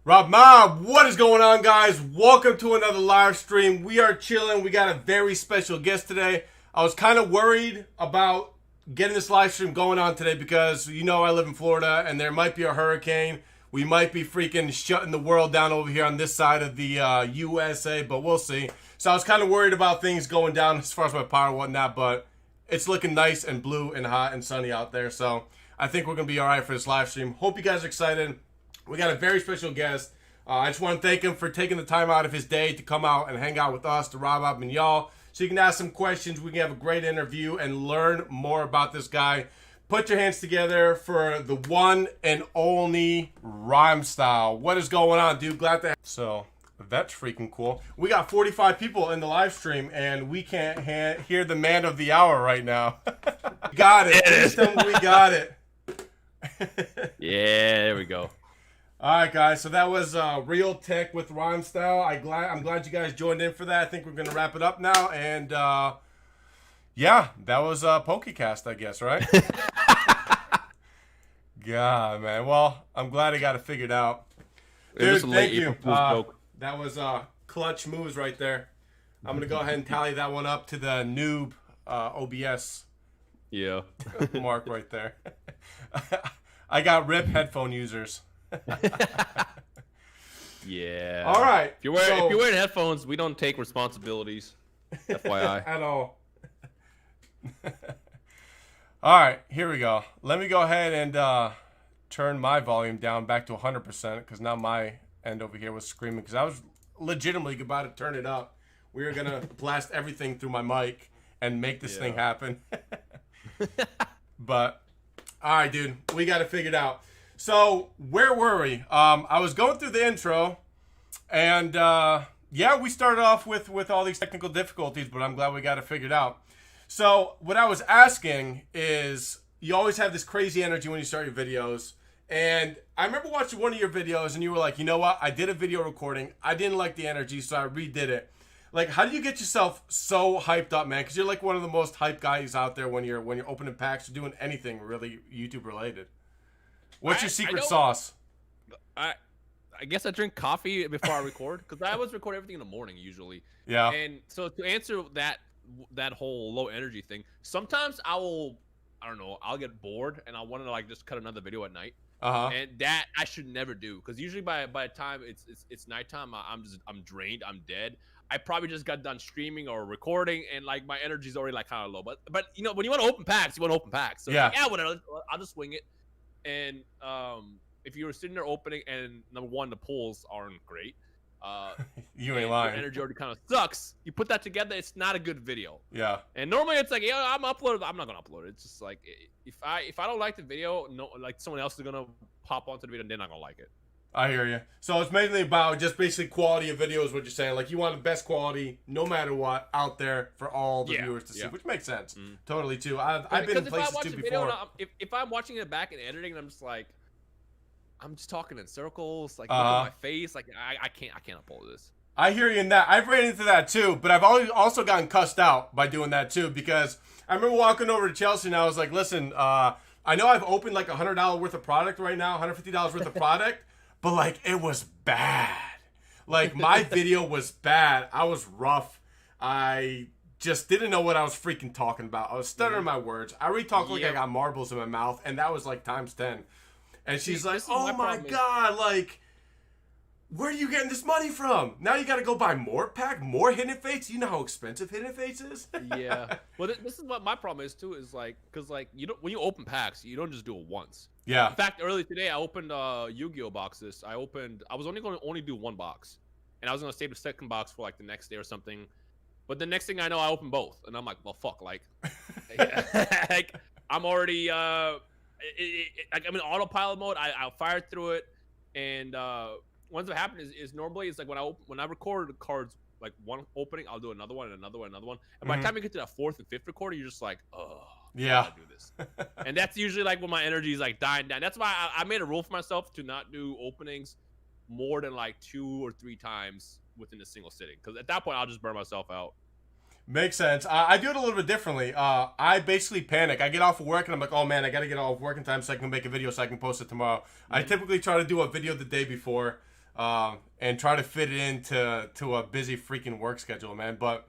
Rob Mob, what is going on, guys? Welcome to another live stream. We are chilling. We got a very special guest today. I was kind of worried about getting this live stream going on today because you know I live in Florida and there might be a hurricane. We might be freaking shutting the world down over here on this side of the USA, but we'll see. So I was kind of worried about things going down as far as my power and whatnot, but it's looking nice and blue and hot and sunny out there. So I think we're going to be all right for this live stream. Hope you guys are excited. We got a very special guest. I just want to thank him for taking the time out of his day to come out and hang out with us, to Rob up and y'all, so you can ask some questions. We can have a great interview and learn more about this guy. Put your hands together for the one and only Rhymestyle. What is going on, dude? Glad to have. So that's freaking cool. We got 45 people in the live stream, and we can't hear the man of the hour right now. Got it. We got it. Yeah, there we go. All right, guys. So that was Real Tech with Rhymestyle. I'm glad you guys joined in for that. I think we're gonna wrap it up now, and yeah, that was Pokecast, I guess, right? God, man. Well, I'm glad I got it figured out. Dude, thank you. That was clutch moves right there. I'm gonna go ahead and tally that one up to the noob OBS. Yeah. Mark right there. I got RIP headphone users. Yeah. All right. If you're wearing headphones, we don't take responsibilities. FYI. At all. All right, here we go. Let me go ahead and turn my volume down back to 100% because now my end over here was screaming because I was legitimately about to turn it up. We were gonna blast everything through my mic and make this thing happen. But all right, dude, we got it figured out. So where were we? I was going through the intro, and yeah, we started off with all these technical difficulties, but I'm glad we got it figured out. So what I was asking is, you always have this crazy energy when you start your videos, and I remember watching one of your videos, and you were like, you know what? I did a video recording. I didn't like the energy, so I redid it. Like, how do you get yourself so hyped up, man? Because you're like one of the most hyped guys out there when you're opening packs or doing anything really YouTube related. What's your secret sauce? I guess I drink coffee before I record because I always record everything in the morning usually. Yeah. And so to answer that whole low energy thing, sometimes I'll get bored and I want to like just cut another video at night. And that I should never do because usually by the time it's nighttime, I'm drained, I'm dead. I probably just got done streaming or recording and like my energy's already like kind of low. But you know when you want to open packs, you want to open packs. So yeah, like, whatever. I'll just swing it. And if you were sitting there opening and number one, the pulls aren't great. You ain't lying. Your energy already kind of sucks. You put that together, it's not a good video. Yeah. And normally it's like, yeah, I'm not gonna upload it. It's just like if I don't like the video, no, like someone else is gonna pop onto the video and they're not gonna like it. I hear you. So it's mainly about just basically quality of video is what you're saying. Like you want the best quality, no matter what, out there for all the viewers to see, which makes sense. Totally too. I've been in places too before. If I'm watching it back and editing, and I'm just like, I'm just talking in circles, like look at my face, like I can't upload this. I hear you in that. I've ran into that too, but I've also gotten cussed out by doing that too because I remember walking over to Chelsea and I was like, listen, I know I've opened like $100 worth of product right now, $150 worth of product. But, like, it was bad. Like, my video was bad. I was rough. I just didn't know what I was freaking talking about. I was stuttering my words. I already talked like I got marbles in my mouth, and that was, like, times 10. And she's like, oh, my God, like, where are you getting this money from? Now you got to go buy more pack, more Hidden Fates? You know how expensive Hidden Fates is? Yeah. Well, this is what my problem is, too, is, like, because, like, when you open packs, you don't just do it once. Yeah. In fact, earlier today, I opened Yu-Gi-Oh boxes. I was only going to do one box. And I was going to save the second box for, like, the next day or something. But the next thing I know, I opened both. And I'm like, well, fuck, like, like I'm already, like, I'm in autopilot mode. I fired through it. And once what happened is normally it's like when I record the cards, like one opening, I'll do another one and another one, and another one. And by the time you get to that fourth and fifth recording, you're just like, oh. Yeah. I gotta do this. And that's usually like when my energy is like dying down. That's why I made a rule for myself to not do openings more than like 2 or 3 times within a single sitting. Because at that point, I'll just burn myself out. Makes sense. I do it a little bit differently. I basically panic. I get off of work and I'm like, oh man, I got to get off work in time so I can make a video so I can post it tomorrow. I typically try to do a video the day before. and try to fit it into a busy freaking work schedule, man. But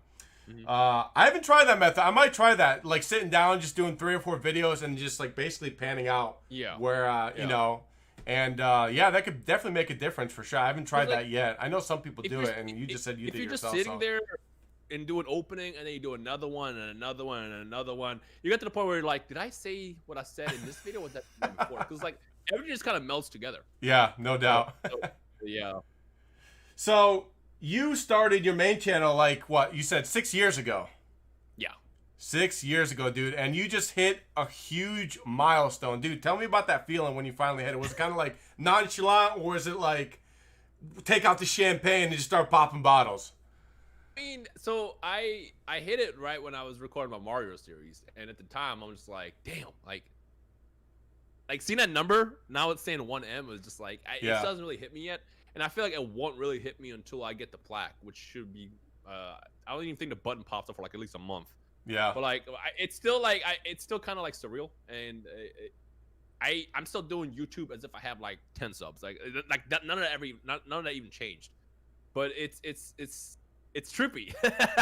Mhm. I haven't tried that method. I might try that, like sitting down, just doing 3 or 4 videos, and just like basically panning out. Yeah. Where you know, and yeah, that could definitely make a difference for sure. I haven't tried like, that yet. I know some people do you're- it, and you just said you if did it you're just yourself. sitting there and do an opening and then you do another one and another one and another one, you get to the point where you're like, did I say what I said in this video? Or was that before? Because like everything just kind of melts together. Yeah, no doubt. Yeah. So you started your main channel like what you said 6 years ago. Yeah. 6 years ago, dude, and you just hit a huge milestone, dude. Tell me about that feeling when you finally hit it. Was it kind of like nonchalant, or was it like take out the champagne and just start popping bottles? I mean, so I hit it right when I was recording my Mario series, and at the time I'm just like, damn, like seeing that number now it's saying 1M was just like it doesn't really hit me yet, and I feel like it won't really hit me until I get the plaque, which should be I don't even think the button pops up for like at least a month. Yeah. But like it's still like it's still kind of like surreal, and I'm still doing YouTube as if I have like 10 subs, like that, none of that even changed, but it's trippy.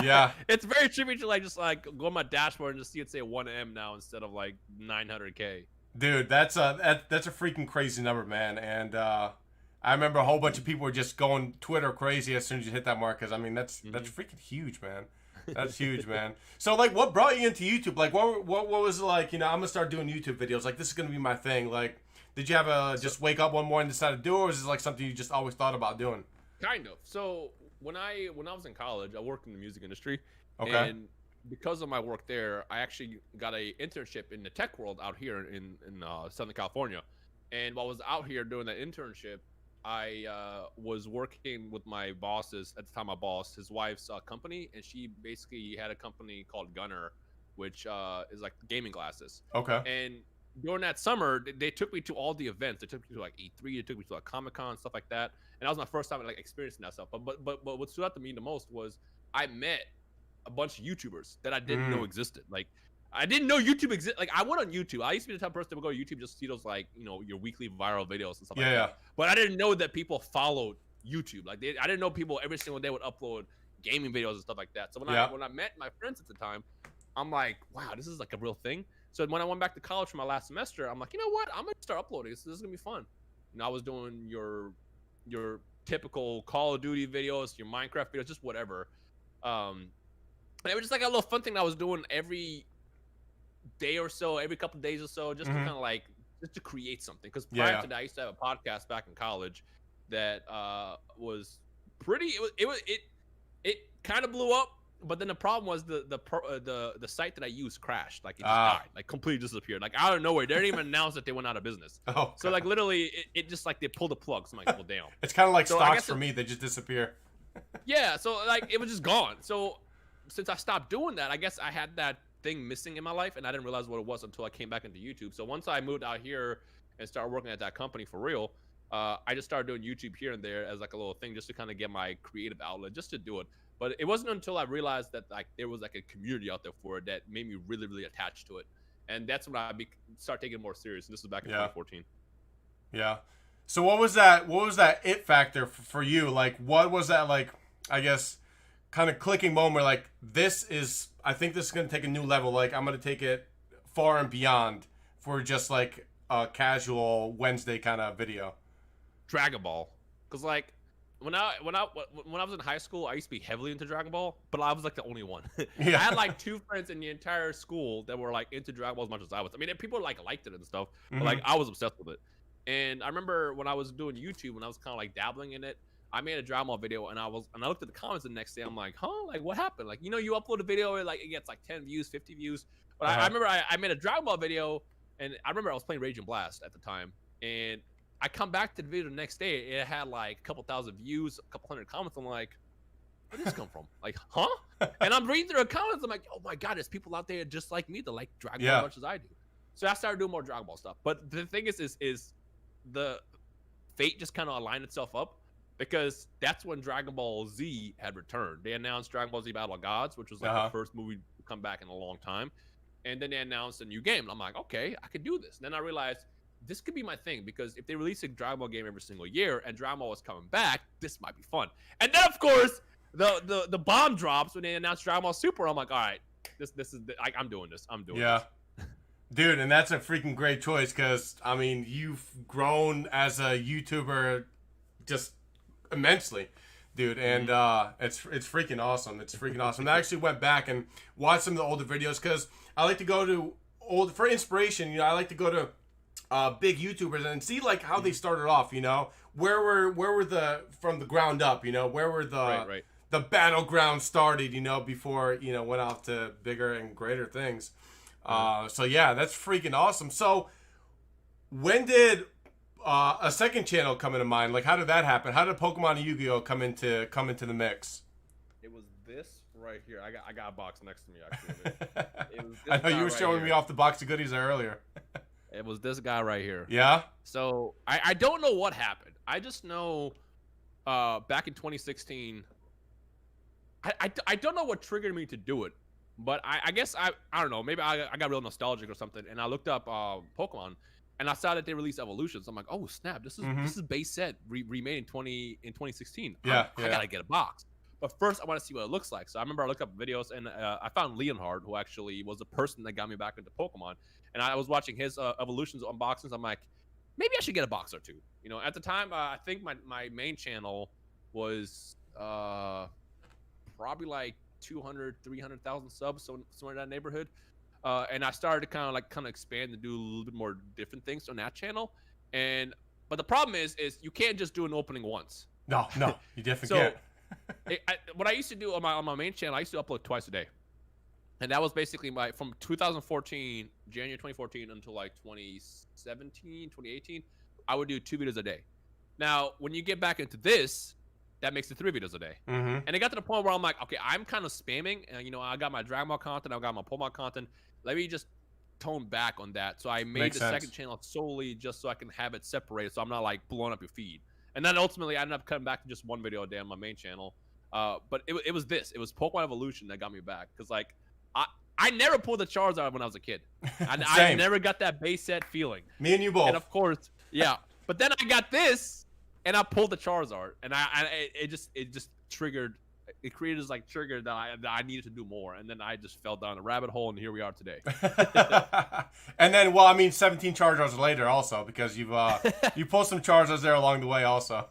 Yeah. It's very trippy to like just like go on my dashboard and just see it say 1M now instead of like 900K. Dude, that's a freaking crazy number, man. And I remember a whole bunch of people were just going Twitter crazy as soon as you hit that mark, because I mean that's freaking huge, man. That's huge, man. So like, what brought you into YouTube? Like, what was it like? You know, I'm gonna start doing YouTube videos. Like, this is gonna be my thing. Like, did you have just wake up one morning and decide to do it, or was this like something you just always thought about doing? Kind of. So when I was in college, I worked in the music industry. Okay. And because of my work there, I actually got a internship in the tech world out here in Southern California. And while I was out here doing that internship, I was working with my bosses at the time. My boss, his wife's company, and she basically had a company called Gunner, which is like gaming glasses. Okay. And during that summer, they took me to all the events. They took me to like E3. They took me to like Comic-Con, stuff like that. And that was my first time like experiencing that stuff. But what stood out to me the most was I met a bunch of YouTubers that I didn't know existed. Like, I didn't know YouTube existed. Like, I went on YouTube. I used to be the type of person that would go to YouTube just to see those, like, you know, your weekly viral videos and stuff like that. But I didn't know that people followed YouTube. Like, I didn't know people every single day would upload gaming videos and stuff like that. So when I met my friends at the time, I'm like, wow, this is like a real thing. So when I went back to college for my last semester, I'm like, you know what? I'm gonna start uploading. This is gonna be fun. You know, I was doing your typical Call of Duty videos, your Minecraft videos, just whatever. And it was just like a little fun thing that I was doing every day or so, every couple of days or so, just to kind of like just to create something. Because prior to that, I used to have a podcast back in college that was pretty. It kind of blew up. But then the problem was the site that I used crashed. Like, it just died, like completely disappeared, like out of nowhere. They didn't even announce that they went out of business. Oh, so like literally, it just like they pulled the plug. So I'm like, well, damn. It's kind of like stocks for me; they just disappear. Yeah, so like it was just gone. So since I stopped doing that, I guess I had that thing missing in my life, and I didn't realize what it was until I came back into YouTube. So once I moved out here and started working at that company for real, I just started doing YouTube here and there as like a little thing, just to kind of get my creative outlet, just to do it. But it wasn't until I realized that like there was like a community out there for it that made me really, really attached to it, and that's when I started taking it more serious. And this was back in 2014. Yeah. So what was that it factor for you? Like, what was that, like, I guess, kind of clicking moment? Like, I think this is gonna take a new level. Like, I'm gonna take it far and beyond for just like a casual Wednesday kind of video. DragonBall, because like. When I was in high school, I used to be heavily into Dragon Ball, but I was like the only one. I had like 2 friends in the entire school that were like into Dragon Ball as much as I was. I mean, people like liked it and stuff, but like I was obsessed with it. And I remember when I was doing YouTube, when I was kind of like dabbling in it, I made a Dragon Ball video, and I looked at the comments the next day. I'm like, huh, like what happened? Like, you know, you upload a video, like it gets like 10 views, 50 views. But I remember I made a Dragon Ball video, and I remember I was playing Rage and Blast at the time, and I come back to the video the next day. It had like a couple thousand views, a couple hundred comments. I'm like, where did this come from? Like, huh? And I'm reading through the comments. I'm like, oh my god, there's people out there just like me that like Dragon Ball as much as I do. So I started doing more Dragon Ball stuff. But the thing is the fate just kind of aligned itself up, because that's when Dragon Ball Z had returned. They announced Dragon Ball Z Battle of Gods, which was like the first movie to come back in a long time. And then they announced a new game. And I'm like, okay, I could do this. And then I realized this could be my thing, because if they release a Dragon Ball game every single year and Dragon Ball was coming back, this might be fun. And then of course the bomb drops when they announced Dragon Ball Super. I'm like, all right, this is I'm doing this. I'm doing this. Dude, and that's a freaking great choice, because I mean, you've grown as a YouTuber just immensely, dude, and it's freaking awesome. It's freaking awesome. And I actually went back and watched some of the older videos, because I like to go to for inspiration. You know, I like to go to big YouTubers and see like how they started off. You know, where were the from the ground up. You know, where were the the battleground started. You know, before went off to bigger and greater things. So yeah, that's freaking awesome. So when did a second channel come into mind? Like, how did that happen? How did Pokemon and Yu-Gi-Oh come into the mix? It was this right here. I got a box next to me, actually. It was this I know you were showing here. me off the box of goodies earlier. It was this guy right here. Yeah? So I don't know what happened. I just know back in 2016, I don't know what triggered me to do it. But I guess I don't know. Maybe I got real nostalgic or something, and I looked up Pokemon, and I saw that they released Evolutions. I'm like, oh snap! This is base set remade in 2016. Yeah, I gotta get a box. But first, I want to see what it looks like. So I remember I looked up videos, and I found Leonhard, who actually was the person that got me back into Pokemon. And I was watching his Evolutions unboxings. I'm like, maybe I should get a box or two. You know, at the time, I think my main channel was probably like 200, 300,000 subs, somewhere in that neighborhood. And I started to kind of expand and do a little bit more different things on that channel. But the problem is you can't just do an opening once. No, you definitely can't. What I used to do on my main channel, I used to upload twice a day. And that was basically from 2014, January 2014 until like 2017, 2018, I would do 2 videos a day. Now, when you get back into this, that makes it 3 videos a day. And it got to the point where I'm like, okay, I'm kind of spamming. And, I got my Dragon Ball content. I got my Pokemon content. Let me just tone back on that. So I made the second channel solely just so I can have it separated, so I'm not like blowing up your feed. And then ultimately, I ended up cutting back to just 1 video a day on my main channel. But it was this. It was Pokemon Evolution that got me back. Because, like, I never pulled the Charizard when I was a kid. I never got that base set feeling. Me and you both. And, of course, yeah. But then I got this. And I pulled the Charizard, and it just triggered. It created this trigger that I needed to do more, and then I just fell down a rabbit hole, and here we are today. And then, well, I mean, 17 Charizards later, also, because you pulled some Charizards there along the way, also.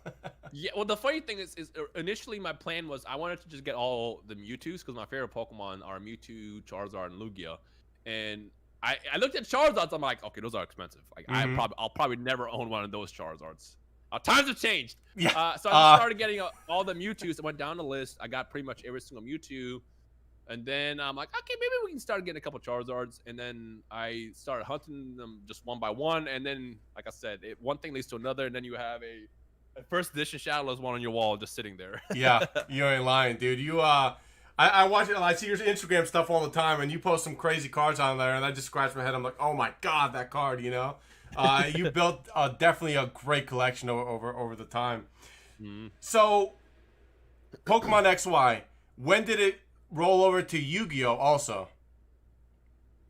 Yeah. Well, the funny thing is initially my plan was I wanted to just get all the Mewtwo's, because my favorite Pokemon are Mewtwo, Charizard, and Lugia, and I looked at Charizards. I'm like, okay, those are expensive. Like I'll probably never own one of those Charizards. Times have changed. Yeah. So I just started getting all the Mewtwo's. I went down the list. I got pretty much every single Mewtwo. And then I'm like, okay, maybe we can start getting a couple Charizards. And then I started hunting them just one by one. And then, like I said, one thing leads to another. And then you have a first edition Shadowless one on your wall just sitting there. Yeah, you ain't lying, dude. You I watch it. I see your Instagram stuff all the time, and you post some crazy cards on there, and I just scratch my head. I'm like, oh my god, that card, You built definitely a great collection over the time. So, Pokemon XY, when did it roll over to Yu-Gi-Oh also?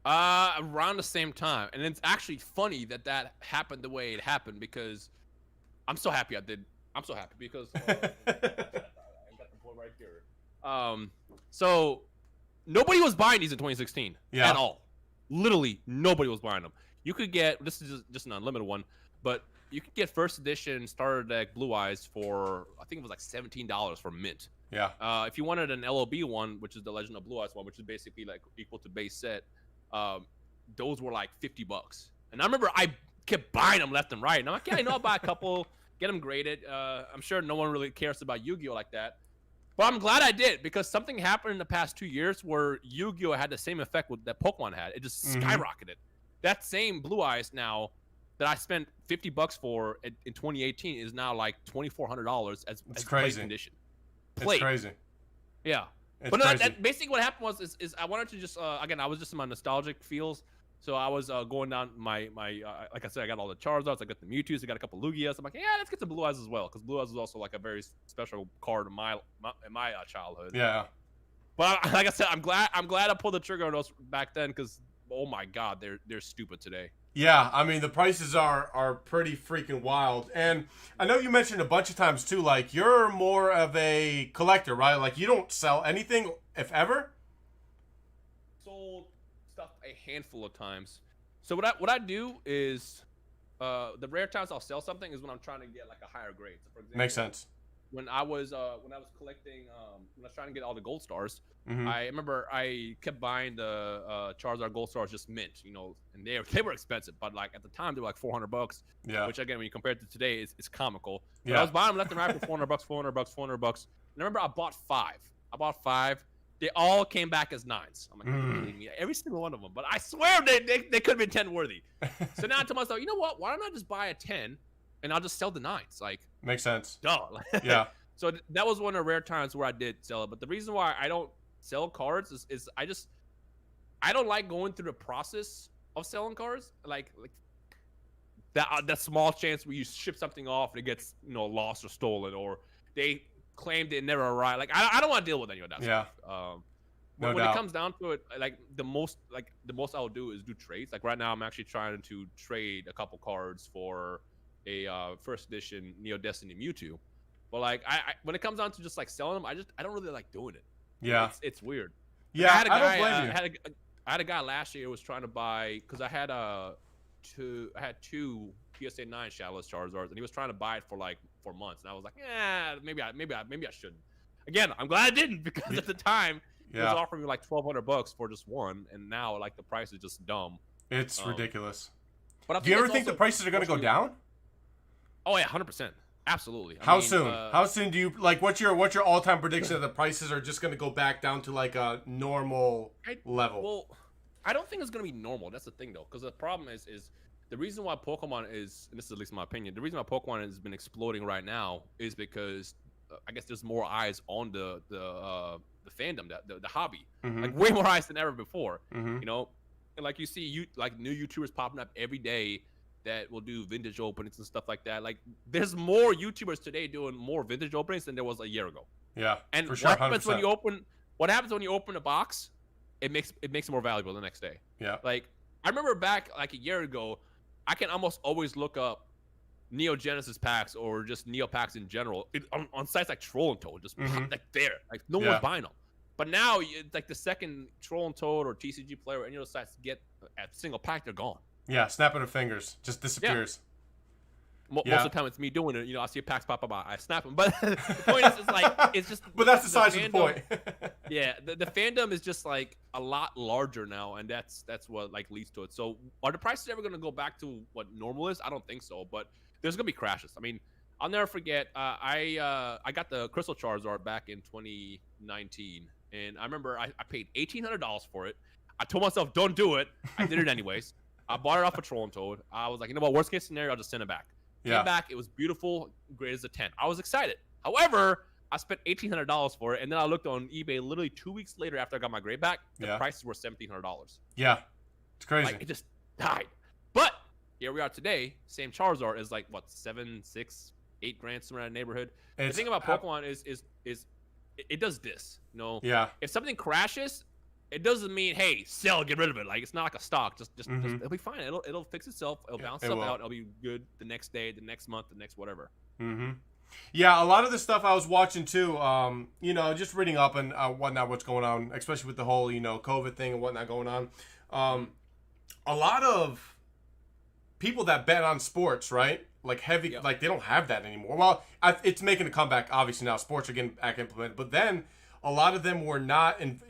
Around the same time. And it's actually funny that happened the way it happened, because I'm so happy I did. I'm so happy because I got the board right here. So nobody was buying these in 2016 at all. Literally nobody was buying them. You could get, this is just an unlimited one, but you could get first edition starter deck Blue Eyes for, I think it was like $17 for mint. Yeah. If you wanted an LOB one, which is the Legend of Blue Eyes one, which is basically like equal to base set, those were like $50. And I remember I kept buying them left and right. And I'm like, yeah, I'll buy a couple, get them graded. I'm sure no one really cares about Yu-Gi-Oh like that. But I'm glad I did, because something happened in the past 2 years where Yu-Gi-Oh had the same effect that Pokemon had. It just skyrocketed. That same Blue Eyes now that I spent $50 for in 2018 is now like $2,400 as play condition. Play. It's crazy. Yeah. It's but no, crazy. that basically what happened was is I wanted to just again, I was just in my nostalgic feels. So I was going down my like I said, I got all the Charizards, I got the Mewtwo's, I got a couple Lugias. I'm like, yeah, let's get the Blue Eyes as well, because Blue Eyes was also like a very special card in my childhood. Yeah. But like I said, I'm glad I pulled the trigger on those back then, because oh my god, they're stupid today. Yeah, I mean the prices are pretty freaking wild, and I know you mentioned a bunch of times too. Like you're more of a collector, right? Like you don't sell anything, if ever. Sold stuff a handful of times. So what I do is, the rare times I'll sell something is when I'm trying to get like a higher grade. So for Makes example, sense. when I was collecting, when I was trying to get all the gold stars, Hmm. I remember I kept buying the Charizard gold stars just mint, and they were expensive, but like at the time they were like $400, Yeah, which again when you compare it to today it's comical. But I yeah. was buying them left and right for $400, $400, $400. And I remember I bought five. They all came back as nines. I'm like, are you kidding me? Every single one of them. But I swear they could have been 10 worthy. So now I told myself, you know what? Why don't I just buy a 10 and I'll just sell the nines? Like, Makes sense. duh. Yeah, So that was one of the rare times where I did sell it. But the reason why I don't sell cards is I don't like going through the process of selling cards. Like that small chance where you ship something off and it gets lost or stolen, or they claimed it never arrived. Like I don't want to deal with any of that yeah. stuff. No When it doubt. comes down to it, like the most I'll do is do trades. Like right now, I'm actually trying to trade a couple cards for a first edition Neo Destiny Mewtwo. But like I when it comes down to just like selling them, I don't really like doing it. Yeah, It's weird. Like, yeah. I had a I don't guy. blame you. I had a guy last year who was trying to buy, because I had two PSA 9 Shadowless Charizards, and he was trying to buy it for months, and I was like, yeah, maybe I shouldn't. Again, I'm glad I didn't, because at the time he was Yeah, offering me like $1,200 for just one, and now like the price is just dumb. it's Um, ridiculous. But I Do you think ever it's think the also prices are going to go partially- down? Oh yeah, 100%, absolutely. How soon? How soon do you like? What's your all-time prediction that the prices are just going to go back down to like a normal level? Well, I don't think it's gonna be normal. That's the thing though, because the problem is the reason why Pokemon is, and this is at least my opinion, the reason why Pokemon has been exploding right now is because I guess there's more eyes on the fandom, the hobby, Hmm. like way more eyes than ever before. Hmm. And like you see like new YouTubers popping up every day that will do vintage openings and stuff like that. Like there's more YouTubers today doing more vintage openings than there was a year ago. Yeah, And for sure. what happens 100%. what happens when you open a box? It makes it more valuable the next day. Yeah, Like I remember back like a year ago, I can almost always look up Neo Genesis packs or just Neo packs in general on sites like Troll and Toad, just pop like there, like no Yeah. one's buying them. But now, like the second Troll and Toad or TCG Player or any of those sites get a single pack, they're gone. yeah. Snapping of fingers, just disappears. Most Yeah. of the time, it's me doing it. I see a packs pop up, I snap them. But the point is, it's like it's just. But that's the size of the fandom- point. Yeah, the fandom is just like a lot larger now, and that's what like leads to it. So, are the prices ever going to go back to what normal is? I don't think so, but there's going to be crashes. I mean, I'll never forget. I got the Crystal Charizard back in 2019, and I remember I paid $1,800 for it. I told myself, don't do it. I did it anyways. I bought it off of Troll and Toad. I was like, you know what? Worst case scenario, I'll just send it back. Yeah. Came back. It was beautiful, great as a 10. I was excited. However, I spent $1,800 for it, and then I looked on eBay literally 2 weeks later after I got my grade back. The Yeah. prices were $1,700. Yeah, it's crazy. Like it just died. But here we are today. Same Charizard is like what, 7, 6, 8 grand somewhere in that neighborhood. The thing about Pokemon is it does this. Yeah, If something crashes, it doesn't mean hey sell, get rid of it. Like it's not like a stock. Just it'll be fine. It'll fix itself. It'll bounce it itself will. out. It'll be good the next day, the next month, the next whatever. hmm yeah. A lot of the stuff I was watching too. Just reading up and whatnot, what's going on, especially with the whole COVID thing and whatnot going on. A lot of people that bet on sports, right? Like heavy, Yep. like they don't have that anymore. Well, it's making a comeback. Obviously now sports are getting back implemented, but then a lot of them were not in,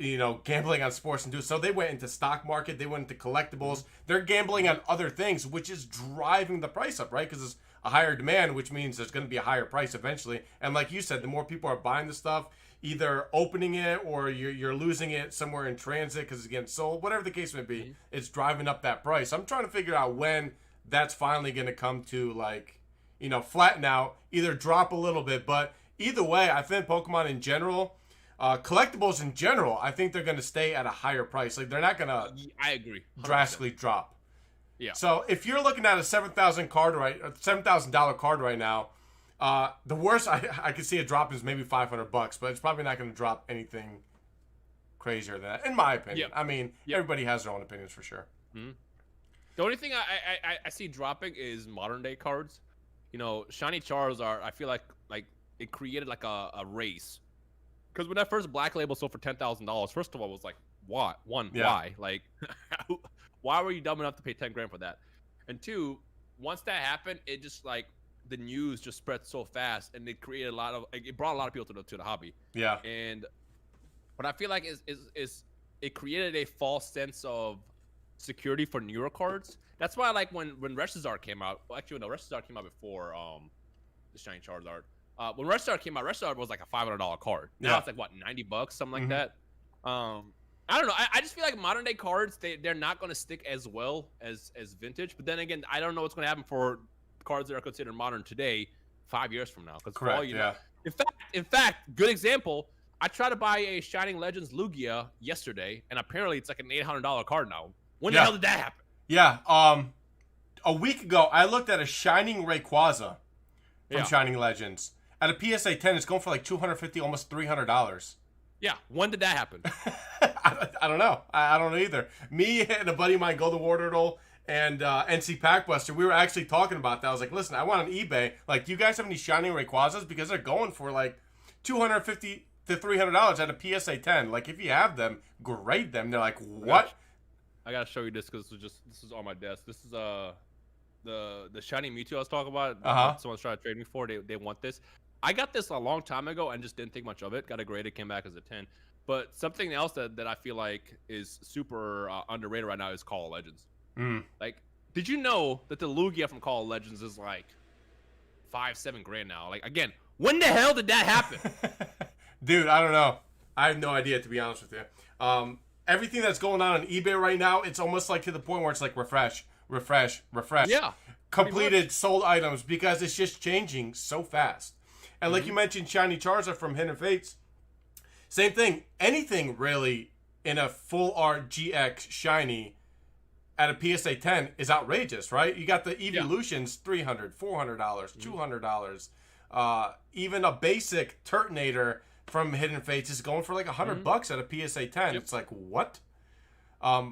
gambling on sports and so they went into stock market, they went into collectibles. They're gambling on other things, which is driving the price up, right? Because it's a higher demand, which means there's going to be a higher price eventually. And like you said, the more people are buying the stuff, either opening it or you're losing it somewhere in transit because it's getting sold, whatever the case may be, it's driving up that price. I'm trying to figure out when that's finally going to come to flatten out, either drop a little bit. But either way, I think Pokemon in general, collectibles in general, I think they're going to stay at a higher price. Like they're not going to I agree. 100%. drastically drop. Yeah. So if you're looking at a $7,000 card right now, the worst I could see a drop is maybe $500, but it's probably not going to drop anything crazier than that, in my opinion. Yep. I mean, Yep. everybody has their own opinions for sure. Mhm. The only thing I see dropping is modern day cards. You know, shiny Charizard. I feel like it created like a race. Because when that first black label sold for $10,000, first of all, it was like, what? Why? Like, why were you dumb enough to pay 10 grand for that? And two, once that happened, it just like the news just spread so fast, and it created it brought a lot of people to the hobby. Yeah. And what I feel like is it created a false sense of security for newer cards. That's why, like, when Rhymestyle came out, well, actually, no, Rhymestyle came out before the shiny Charizard. When Rhymestyle came out, Rhymestyle was like a $500 card. Now it's like what, $90, something like that. I don't know. I just feel like modern day cards, they're not going to stick as well as vintage. But then again, I don't know what's going to happen for cards that are considered modern today 5 years from now. Because for all you know, in fact, good example. I tried to buy a Shining Legends Lugia yesterday, and apparently it's like an $800 card now. When the hell did that happen? Yeah. A week ago, I looked at a Shining Rayquaza from Shining Legends. At a PSA 10, it's going for like $250, almost $300. Yeah. When did that happen? I don't know. I don't know either. Me and a buddy of mine, Golden Wartortle and NC Packbuster, we were actually talking about that. I was like, listen, I want on eBay. Like, do you guys have any Shining Rayquazas? Because they're going for like $250 to $300 at a PSA 10. Like, if you have them, grade them. They're like, what? I gotta show you this because this is on my desk. This is the shiny Mewtwo I was talking about. Someone's trying to trade me for. They want this. I got this a long time ago and just didn't think much of it. Got a grade. It came back as a 10. But something else that I feel like is super underrated right now is Call of Legends. Like, did you know that the Lugia from Call of Legends is like $5-7 grand now? Like, again, when the hell did that happen? Dude, I don't know. I have no idea, to be honest with you. Everything that's going on eBay right now, it's almost like to the point where it's like refresh. Yeah. Completed, sold items, because it's just changing so fast. And like you mentioned, Shiny Charizard from Hidden Fates, same thing. Anything really in a full art GX Shiny at a PSA 10 is outrageous, right? You got the Evolutions, $300, $400, $200. Even a basic Turtonator from Hidden Fates is going for like $100 at a PSA 10. It's like, what? I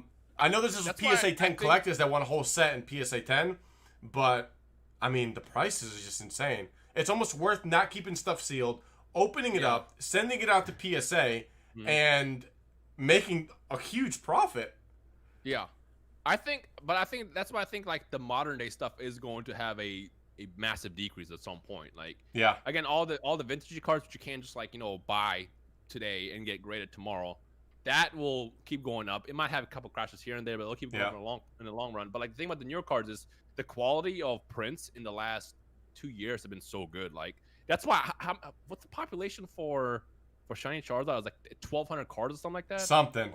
know there's PSA 10 collectors that want a whole set in PSA 10, but I mean, the prices is just insane. It's almost worth not keeping stuff sealed, opening it up, sending it out to PSA, and making a huge profit. Yeah. I think that's why I think like the modern day stuff is going to have a massive decrease at some point. Like, again, all the vintage cards which you can't just like, you know, buy today and get graded tomorrow, that will keep going up. It might have a couple crashes here and there, but it'll keep going in the long run. But like the thing about the newer cards is the quality of prints in the last 2 years have been so good. Like, that's why what's the population for Shiny Charizard? It was like 1,200 cards or something like that. Something.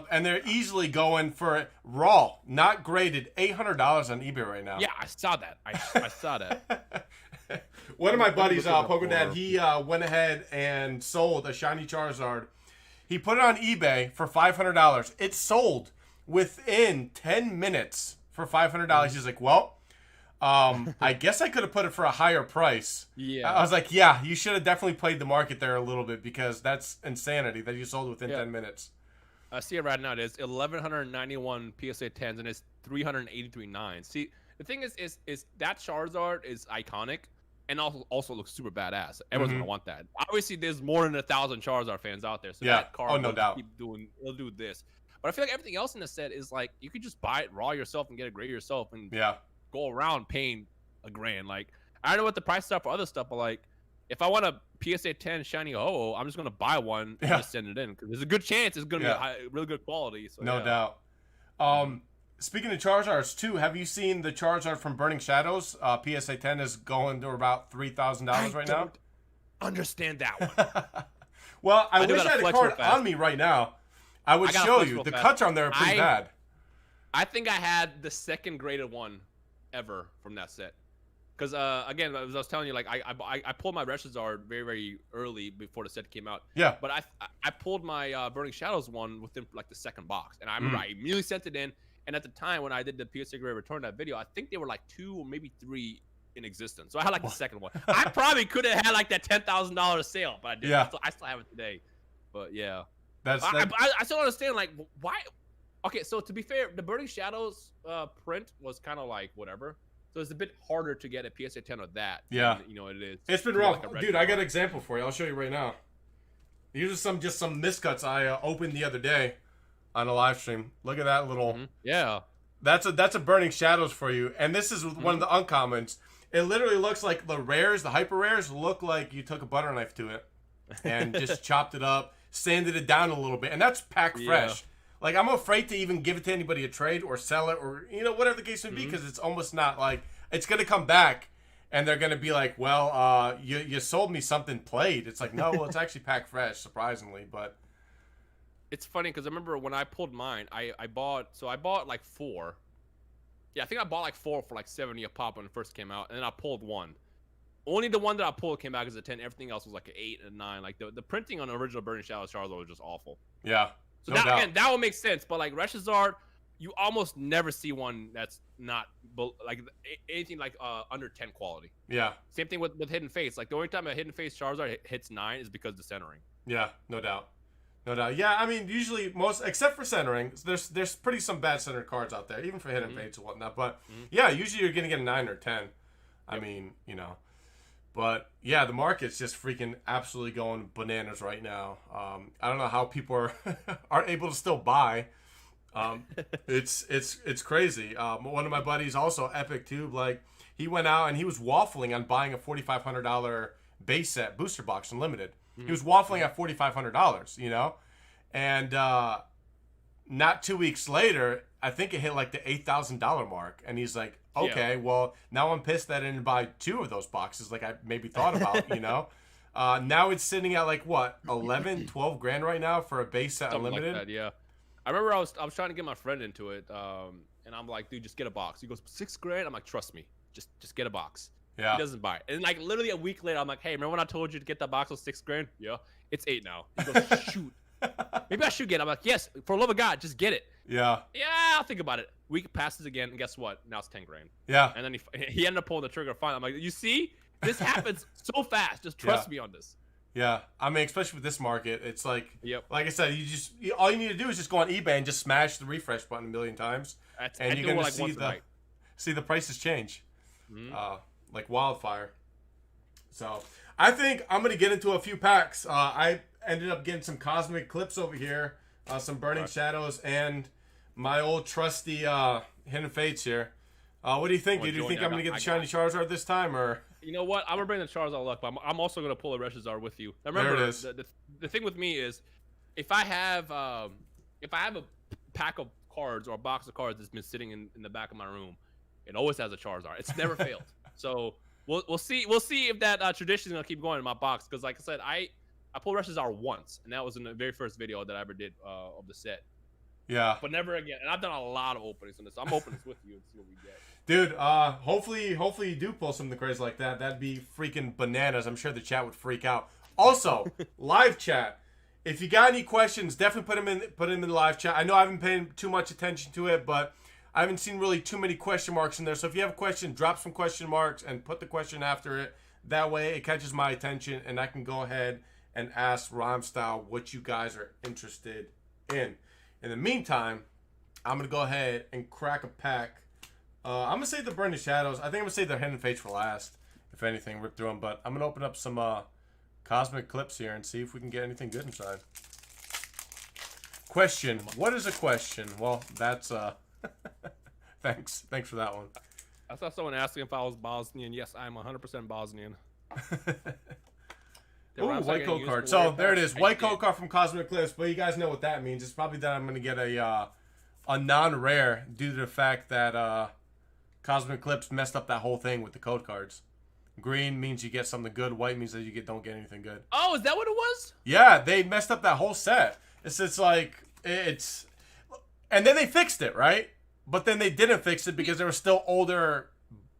And they're easily going for raw, not graded, $800 on eBay right now. Yeah, I saw that. I saw that. One of my buddies, PokeDad, he went ahead and sold a Shiny Charizard. He put it on eBay for $500. It sold within 10 minutes for $500. He's like, well, I guess I could have put it for a higher price. Yeah. I was like, yeah, you should have definitely played the market there a little bit, because that's insanity that you sold within 10 minutes. I see it right now. It is 1,191 PSA 10s, and it's 383 9s. See, the thing is that Charizard is iconic and also looks super badass. Everyone's going to want that. Obviously, there's more than 1,000 Charizard fans out there, so that card no doubt. It'll do this. But I feel like everything else in the set is like, you could just buy it raw yourself and get a grade yourself and go around paying $1 grand. Like, I don't know what the prices are for other stuff, but like, if I want a PSA 10 shiny ho, I'm just gonna buy one and just send it in, because there's a good chance it's gonna be really good quality. So, no doubt. Speaking of Charizards too, have you seen the Charizard from Burning Shadows? PSA 10 is going to about $3,000 right now. Understand that one. Well, I wish I had a card on me right now. I would show you. The cuts on there are pretty bad. I think I had the second graded one ever from that set. Because, again, as I was telling you, like, I pulled my Rhymestyle very, very early before the set came out. Yeah. But I pulled my Burning Shadows one within, like, the second box. And I remember I immediately sent it in. And at the time when I did the PSA grade return that video, I think they were, like, 2 or maybe 3 in existence. So I had, like, the second one. I probably could have had, like, that $10,000 sale, but I didn't. I still have it today. But, yeah. I still don't understand, like, why Okay, so to be fair, the Burning Shadows print was kind of like whatever. So it's a bit harder to get a PSA 10 of that. Yeah. Than, it is. It's been rough. Dude, I got an example for you. I'll show you right now. These are just some miscuts I opened the other day on a live stream. Look at that little... Yeah. That's a Burning Shadows for you. And this is one of the uncommons. It literally looks like the rares, the hyper rares, look like you took a butter knife to it and just chopped it up, sanded it down a little bit. And that's packed fresh. Like, I'm afraid to even give it to anybody a trade or sell it or, whatever the case may be, because it's almost not like it's going to come back and they're going to be like, well, you sold me something played. It's like, no, well, it's actually packed fresh, surprisingly. But it's funny because I remember when I pulled mine, I bought like 4. Yeah, I think I bought like 4 for like 70 a pop when it first came out, and then I pulled 1. Only the one that I pulled came back as a 10. Everything else was like an 8 and 9. Like the printing on the original Burning Shadows Charizard was just awful. Yeah. So that would make sense. But like Reshazard, you almost never see one that's not like anything like under 10 quality. Yeah. Same thing with Hidden Face. Like the only time a Hidden Face Charizard hits 9 is because of the centering. Yeah, no doubt. No doubt. Yeah, I mean, usually except for centering, there's pretty some bad centered cards out there, even for Hidden Fates and whatnot. But yeah, usually you're gonna get a 9 or 10. I mean, But yeah, the market's just freaking absolutely going bananas right now. I don't know how people are able to still buy. It's crazy. One of my buddies, also Epic Tube, like he went out and he was waffling on buying a $4,500 base set booster box unlimited. He was waffling at $4,500, and not 2 weeks later, I think it hit like the $8,000 mark, and he's like, okay, well, now I'm pissed that I didn't buy 2 of those boxes like I maybe thought about, Now it's sitting at like, what, 11, 12 grand right now for a base set Something unlimited? Like that, yeah. I remember I was trying to get my friend into it, and I'm like, dude, just get a box. He goes, 6 grand? I'm like, trust me, just get a box. Yeah. He doesn't buy it. And like literally a week later, I'm like, hey, remember when I told you to get that box of 6 grand? Yeah. It's 8 now. He goes, shoot. Maybe I should get it. I'm like, yes, for the love of God, just get it. Yeah. Yeah, I'll think about it. Week passes again, and guess what? Now it's 10 grand. Yeah. And then he ended up pulling the trigger finally. I'm like, you see? This happens so fast. Just trust me on this. Yeah. I mean, especially with this market, it's like, like I said, all you need to do is just go on eBay and just smash the refresh button a million times. And you're going to see the prices change. Like wildfire. So I think I'm going to get into a few packs. I ended up getting some Cosmic Clips over here, some Burning Shadows, and my old trusty Hidden Fates here. What do you think? Do you think I'm going to get the Shiny Charizard this time? Or you know what? I'm going to bring the Charizard luck, but I'm also going to pull a Reshazard with you. Now, remember, there it is. The thing with me is if I have a pack of cards or a box of cards that's been sitting in the back of my room, it always has a Charizard. It's never failed. So we'll see if that tradition is gonna keep going in my box, because like I said, I pulled Reshazard once, and that was in the very first video that I ever did of the set. Yeah. But never again. And I've done a lot of openings on this. So I'm opening this with you and see what we get. Dude, hopefully you do pull something crazy like that. That'd be freaking bananas. I'm sure the chat would freak out. Also, live chat. If you got any questions, definitely put them in the live chat. I know I haven't paid too much attention to it, but I haven't seen really too many question marks in there. So if you have a question, drop some question marks and put the question after it. That way it catches my attention and I can go ahead and ask Rhymestyle what you guys are interested in. In the meantime, I'm going to go ahead and crack a pack. I'm going to save the Burning Shadows. I think I'm going to save the Hidden Fates for last, if anything, rip through them. But I'm going to open up some Cosmic Clips here and see if we can get anything good inside. Question. What is a question? Well, that's... Thanks for that one. I saw someone asking if I was Bosnian. Yes, I am 100% Bosnian. Ooh, white code card. So there it is, white code card from Cosmic Clips. But you guys know what that means. It's probably that I'm going to get a non-rare due to the fact that Cosmic Clips messed up that whole thing with the code cards. Green means you get something good. White means that you don't get anything good. Oh, is that what it was? Yeah, they messed up that whole set. It's like and then they fixed it, right? But then they didn't fix it because there were still older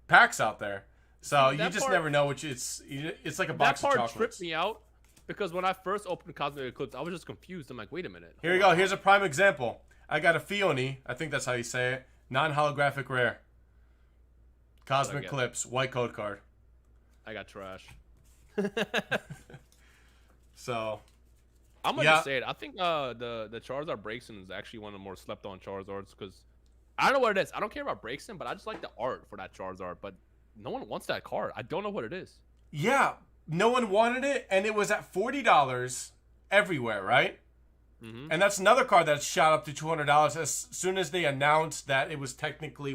packs out there. So you just never know which it's like a box of chocolates. That part tripped me out because when I first opened Cosmic Eclipse, I was just confused. I'm like, wait a minute. Here you go. Here's a prime example. I got a Fione. I think that's how you say it. Non-holographic rare. Cosmic Eclipse. White code card. I got trash. So, I'm gonna Yeah. just say it. I think the Charizard Braixen is actually one of the more slept on Charizards because I don't know what it is. I don't care about Braixen, but I just like the art for that Charizard. But no one wants that card. I don't know what it is. Yeah, no one wanted it, and it was at $40 everywhere, right? Mm-hmm. And that's another card that shot up to $200 as soon as they announced that it was technically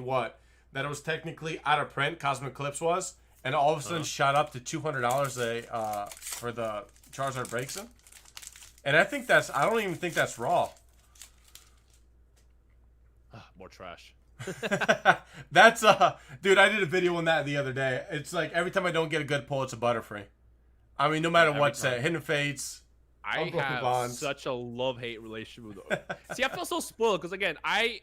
that it was technically out of print. Cosmic Eclipse was, and all of a sudden shot up to $200 for the Charizard Braixen. And I don't even think that's raw. More trash. That's dude, I did a video on that the other day. It's like every time I don't get a good pull, it's a Butterfree. I mean, no matter what set, Hidden Fates. I have bonds. such a love-hate relationship with them. See, I feel so spoiled because again, I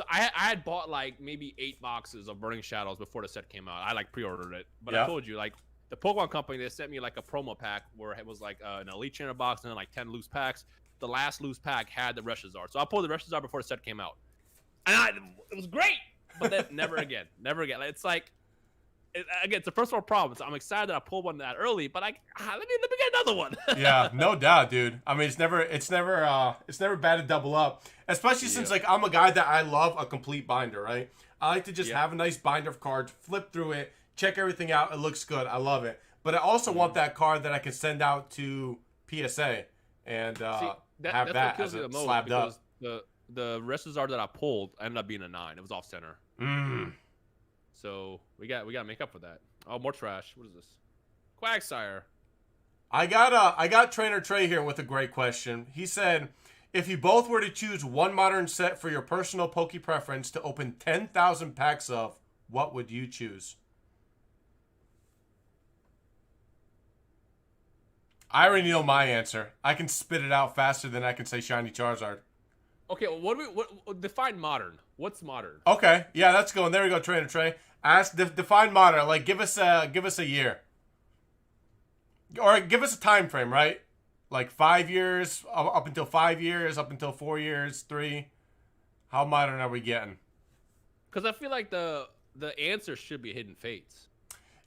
had bought like maybe 8 boxes of Burning Shadows before the set came out. I like pre-ordered it, but I told you like the Pokemon Company, they sent me like a promo pack where it was like an Elite Trainer box and then like 10 loose packs. The last loose pack had the Reshazard, so I pulled the Reshazard before the set came out, and it was great. But then never again. Like, it's like. Again, it's a first world problem. So I'm excited that I pulled one that early, but let me get another one. Yeah, no doubt, dude. I mean, it's never bad to double up, especially since like I'm a guy that I love a complete binder, right? I like to just have a nice binder of cards, flip through it, check everything out. It looks good. I love it, but I also want that card that I can send out to PSA and have that as a slabbed up. The Reshazard that I pulled ended up being a 9. It was off center. So we got to make up for that. Oh, more trash. What is this? Quagsire. I got Trainer Trey here with a great question. He said, if you both were to choose one modern set for your personal Poke preference to open 10,000 packs of, what would you choose? I already know my answer. I can spit it out faster than I can say Shiny Charizard. Okay, well, what define modern? What's modern? Okay, yeah, that's going. There we go, Trainer Trey. Define modern. Like, give us a year, or give us a time frame, right? Like 5 years, up until 5 years, up until 4 years, 3. How modern are we getting? Because I feel like the answer should be Hidden Fates.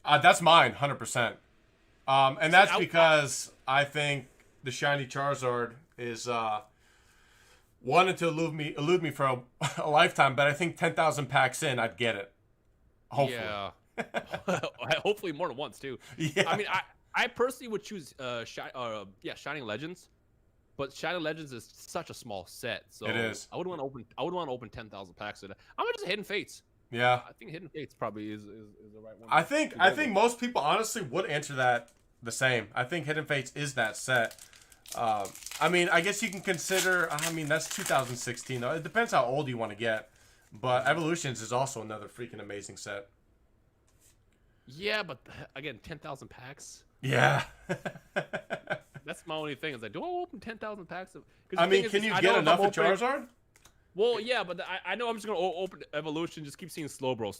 That's mine, 100%. And that's because I think the Shiny Charizard is wanted to elude me for a lifetime, but I think 10,000 packs in, I'd get it. Hopefully. Yeah. Hopefully more than once too. Yeah. I mean, I personally would choose Shining Legends, but Shining Legends is such a small set, so it is. I would want to open 10,000 packs in it. I'm gonna just Hidden Fates. Yeah. I think Hidden Fates probably is the right one. I think most people honestly would answer that the same. I think Hidden Fates is that set. I mean, I guess you can consider. I mean, that's 2016 though. It depends how old you want to get. But Evolutions is also another freaking amazing set. Yeah, but again, 10,000 packs. Yeah. That's my only thing. Is like, do I open 10,000 packs of? I mean, can you get enough of Charizard? Well, yeah, but I know I'm just gonna open Evolution. Just keep seeing Slowbro.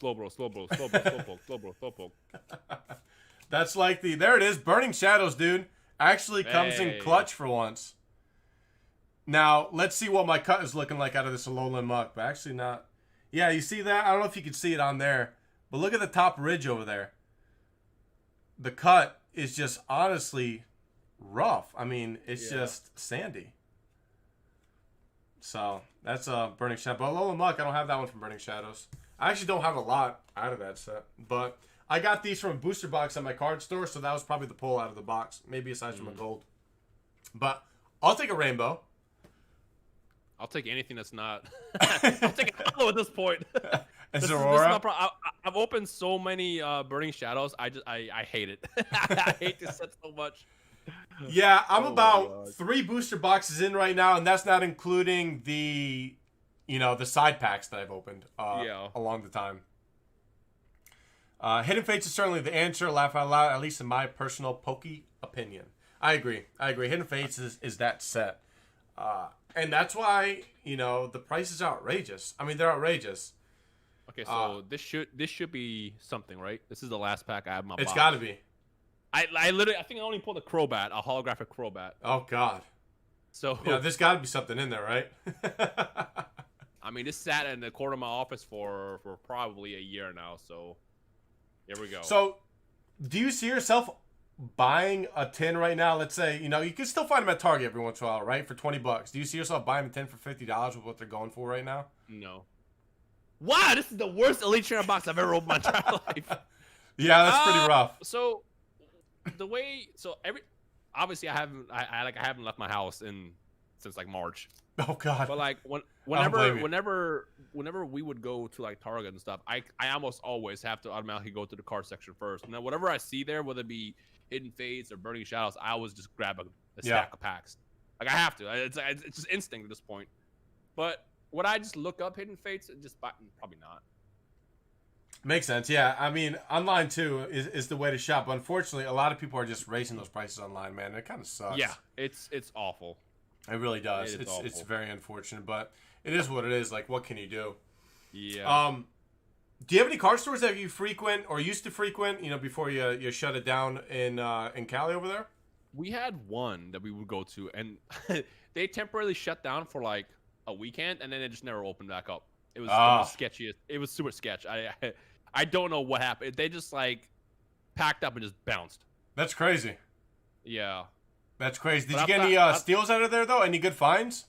That's like there it is. Burning Shadows, dude. Actually comes in clutch for once. Now, let's see what my cut is looking like out of this Alolan Muck. But actually not. Yeah, you see that? I don't know if you can see it on there. But look at the top ridge over there. The cut is just honestly rough. I mean, it's just sandy. So, that's a Burning Shadow. But Alolan Muck, I don't have that one from Burning Shadows. I actually don't have a lot out of that set. But I got these from a booster box at my card store, so that was probably the pull out of the box. Maybe aside from a gold. But I'll take a rainbow. I'll take anything that's not. I'll take a hollow at this point. This Aurora? I've opened so many Burning Shadows. I hate it. I hate this set so much. Yeah, I'm about 3 booster boxes in right now, and that's not including the side packs that I've opened along the time. Hidden Fates is certainly the answer. Laugh out loud, at least in my personal Poke opinion. I agree. Hidden Fates is that set. And that's why, the price is outrageous. I mean, they're outrageous. Okay, so this should be something, right? This is the last pack I have in my box. It's got to be. I literally, I think I only pulled a Crobat, a holographic Crobat. Oh, God. So yeah, there's got to be something in there, right? I mean, this sat in the corner of my office for probably a year now, so here we go. So, do you see yourself buying a tin right now, let's say, you know, you can still find them at Target every once in a while, right? For $20. Do you see yourself buying a tin for $50 with what they're going for right now? No. Wow, this is the worst Elite Trainer box I've ever opened my entire life. Yeah, that's pretty rough. So obviously I haven't left my house since like March. Oh God. But like whenever we would go to like Target and stuff, I almost always have to automatically go to the card section first. And then whatever I see there, whether it be Hidden Fates or Burning Shadows, I always just grab a stack of packs. Like I have to. It's just instinct at this point. But would I just look up Hidden Fates and just buy? Probably not. Makes sense. Yeah, I mean, online too is the way to shop. Unfortunately, a lot of people are just raising those prices online, man. It kind of sucks. Yeah, it's awful. It really does. It's very unfortunate, but it is what it is. Like, what can you do? Yeah. Do you have any card stores that you frequent or used to frequent? You know, before you shut it down in Cali over there. We had one that we would go to, and they temporarily shut down for like a weekend, and then it just never opened back up. It was sketchy. It was super sketch. I don't know what happened. They just like packed up and just bounced. That's crazy. Yeah. That's crazy. Did you get any steals out of there though? Any good finds?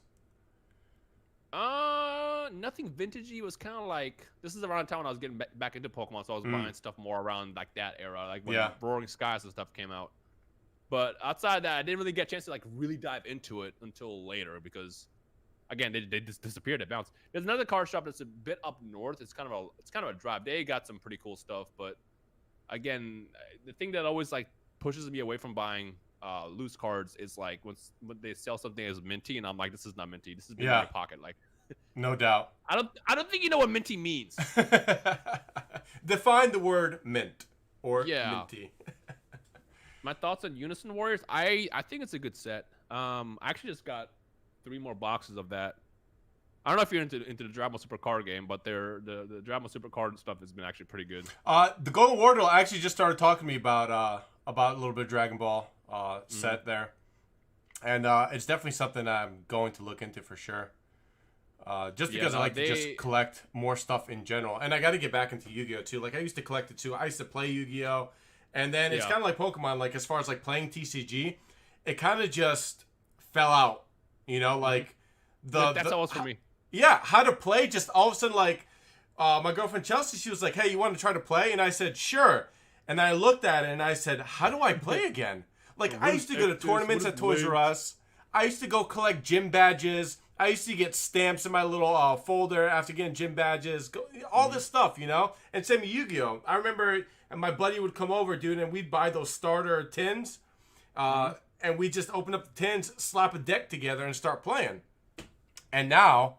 Nothing vintagey. It was kind of like, this is around the time when I was getting back into Pokemon, so I was buying stuff more around like that era, like when Roaring Skies and stuff came out. But outside that, I didn't really get a chance to like really dive into it until later because, again, they just disappeared. They bounced. There's another card shop that's a bit up north. It's kind of a drive. They got some pretty cool stuff, but again, the thing that always like pushes me away from buying loose cards is like when they sell something as minty, and I'm like, this is not minty. This is in my pocket. Like, no doubt. I don't think you know what minty means. Define the word mint or minty. My thoughts on Unison Warriors. I think it's a good set. I actually just got 3 more boxes of that. I don't know if you're into the DragonBall Super Card game, but the DragonBall Super Card stuff has been actually pretty good. The Golden Wardle actually just started talking to me about a little bit of Dragon Ball set there, and it's definitely something I'm going to look into for sure. Just because I like to just collect more stuff in general, and I got to get back into Yu-Gi-Oh too. Like I used to collect it too. I used to play Yu-Gi-Oh, and then it's kind of like Pokemon. Like as far as like playing TCG, it kind of just fell out. You know, like that's how it was for me. Yeah, how to play. Just all of a sudden, like my girlfriend Chelsea, she was like, "Hey, you want to try to play?" And I said, "Sure." And I looked at it and I said, "How do I play again?" Like I used to go to tournaments at Toys R Us. I used to go collect gym badges. I used to get stamps in my little folder after getting gym badges. All this stuff, you know. And same with Yu-Gi-Oh. I remember, and my buddy would come over, dude, and we'd buy those starter tins. And we just open up the tins, slap a deck together, and start playing. And now,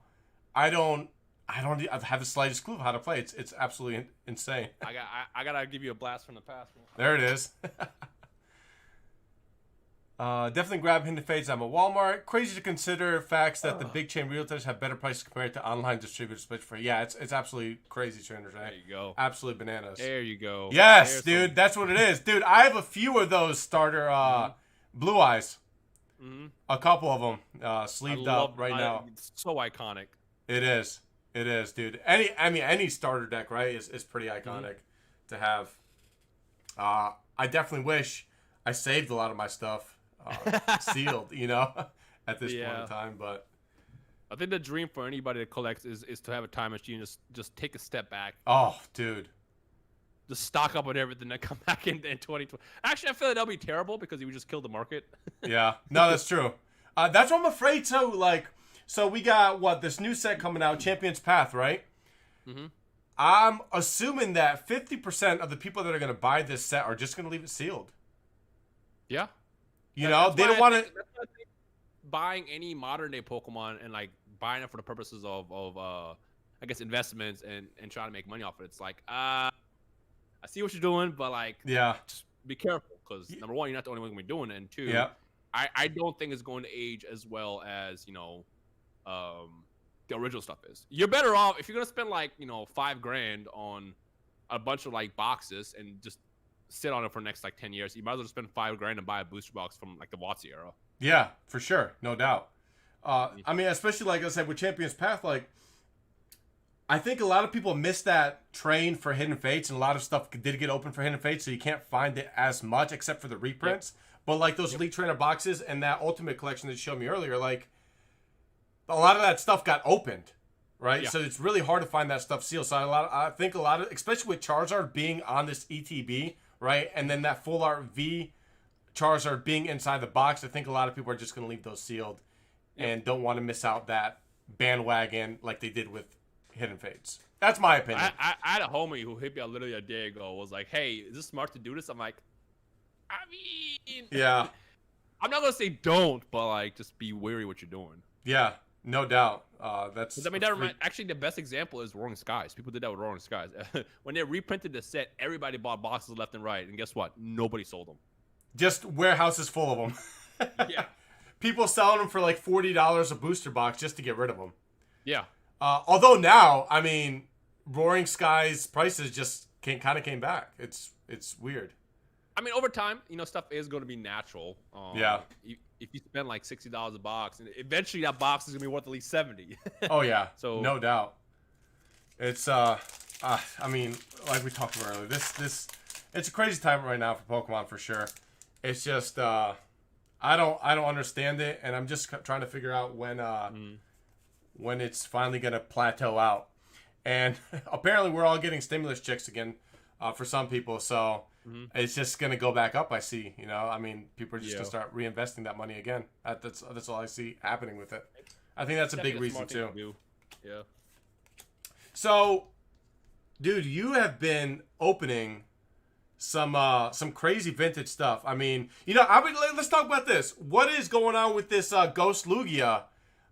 I don't have the slightest clue of how to play. It's absolutely insane. I gotta give you a blast from the past. There it is. Definitely grab Hidden Fates. I'm a Walmart. Crazy to consider facts that the big chain realtors have better prices compared to online distributors. But it's absolutely crazy, trainers. Right? There you go. Absolutely bananas. There you go. Yes, dude. That's what it is, dude. I have a few of those starter Blue Eyes. A couple of them sleeved up right now. It's so iconic. It is, dude. Any starter deck, right, is pretty iconic to have. I definitely wish I saved a lot of my stuff sealed, you know, at this point in time. But I think the dream for anybody that collects is to have a time machine, just take a step back. Oh, dude. Just stock up on everything that come back in 2020. Actually, I feel like that'll be terrible because you would just kill the market. Yeah, no, that's true. That's what I'm afraid too. Like, so we got this new set coming out, Champion's Path, right? I'm assuming that 50% of the people that are going to buy this set are just going to leave it sealed. Yeah. You know, they don't want to. Buying any modern day Pokemon and like buying it for the purposes of I guess investments and trying to make money off it. It's like, I see what you're doing, but like, just be careful because number one, you're not the only one going to be doing it, and two, I don't think it's going to age as well as the original stuff is. You're better off if you're going to spend like $5,000 on a bunch of like boxes and just sit on it for the next like 10 years. You might as well just spend $5,000 and buy a booster box from like the WotC era. Yeah, for sure, no doubt. I mean, especially like I said with Champion's Path, like I think a lot of people missed that train for Hidden Fates, and a lot of stuff did get open for Hidden Fates, so you can't find it as much except for the reprints. Yep. But like those Elite Trainer boxes and that Ultimate Collection that you showed me earlier, like a lot of that stuff got opened, right? Yeah. So it's really hard to find that stuff sealed. So I think a lot of, especially with Charizard being on this ETB, right, and then that Full Art V Charizard being inside the box, I think a lot of people are just going to leave those sealed and don't want to miss out that bandwagon like they did with Hidden Fates. That's my opinion. I had a homie who hit me up literally a day ago. Was like, "Hey, is this smart to do this?" I'm like, I mean, yeah. I'm not gonna say don't, but like, just be wary what you're doing. Yeah, no doubt. Actually, the best example is Roaring Skies. People did that with Roaring Skies. When they reprinted the set, everybody bought boxes left and right, and guess what? Nobody sold them. Just warehouses full of them. Yeah. People selling them for like $40 a booster box just to get rid of them. Yeah. Although now, I mean, Roaring Skies prices just kind of came back. It's weird. I mean, over time, stuff is going to be natural. Yeah. If you spend like $60 a box, and eventually that box is going to be worth at least $70. Oh yeah. So no doubt. It's I mean, like we talked about earlier, this it's a crazy time right now for Pokemon for sure. It's just I don't understand it, and I'm just trying to figure out when it's finally gonna plateau out. And apparently we're all getting stimulus checks again for some people, so it's just gonna go back up. I see, I mean, people are just gonna start reinvesting that money again. That's all I see happening with it. I think that's a big reason too. Yeah. So, dude, you have been opening some crazy vintage stuff. I mean, let's talk about this. What is going on with this Ghost Lugia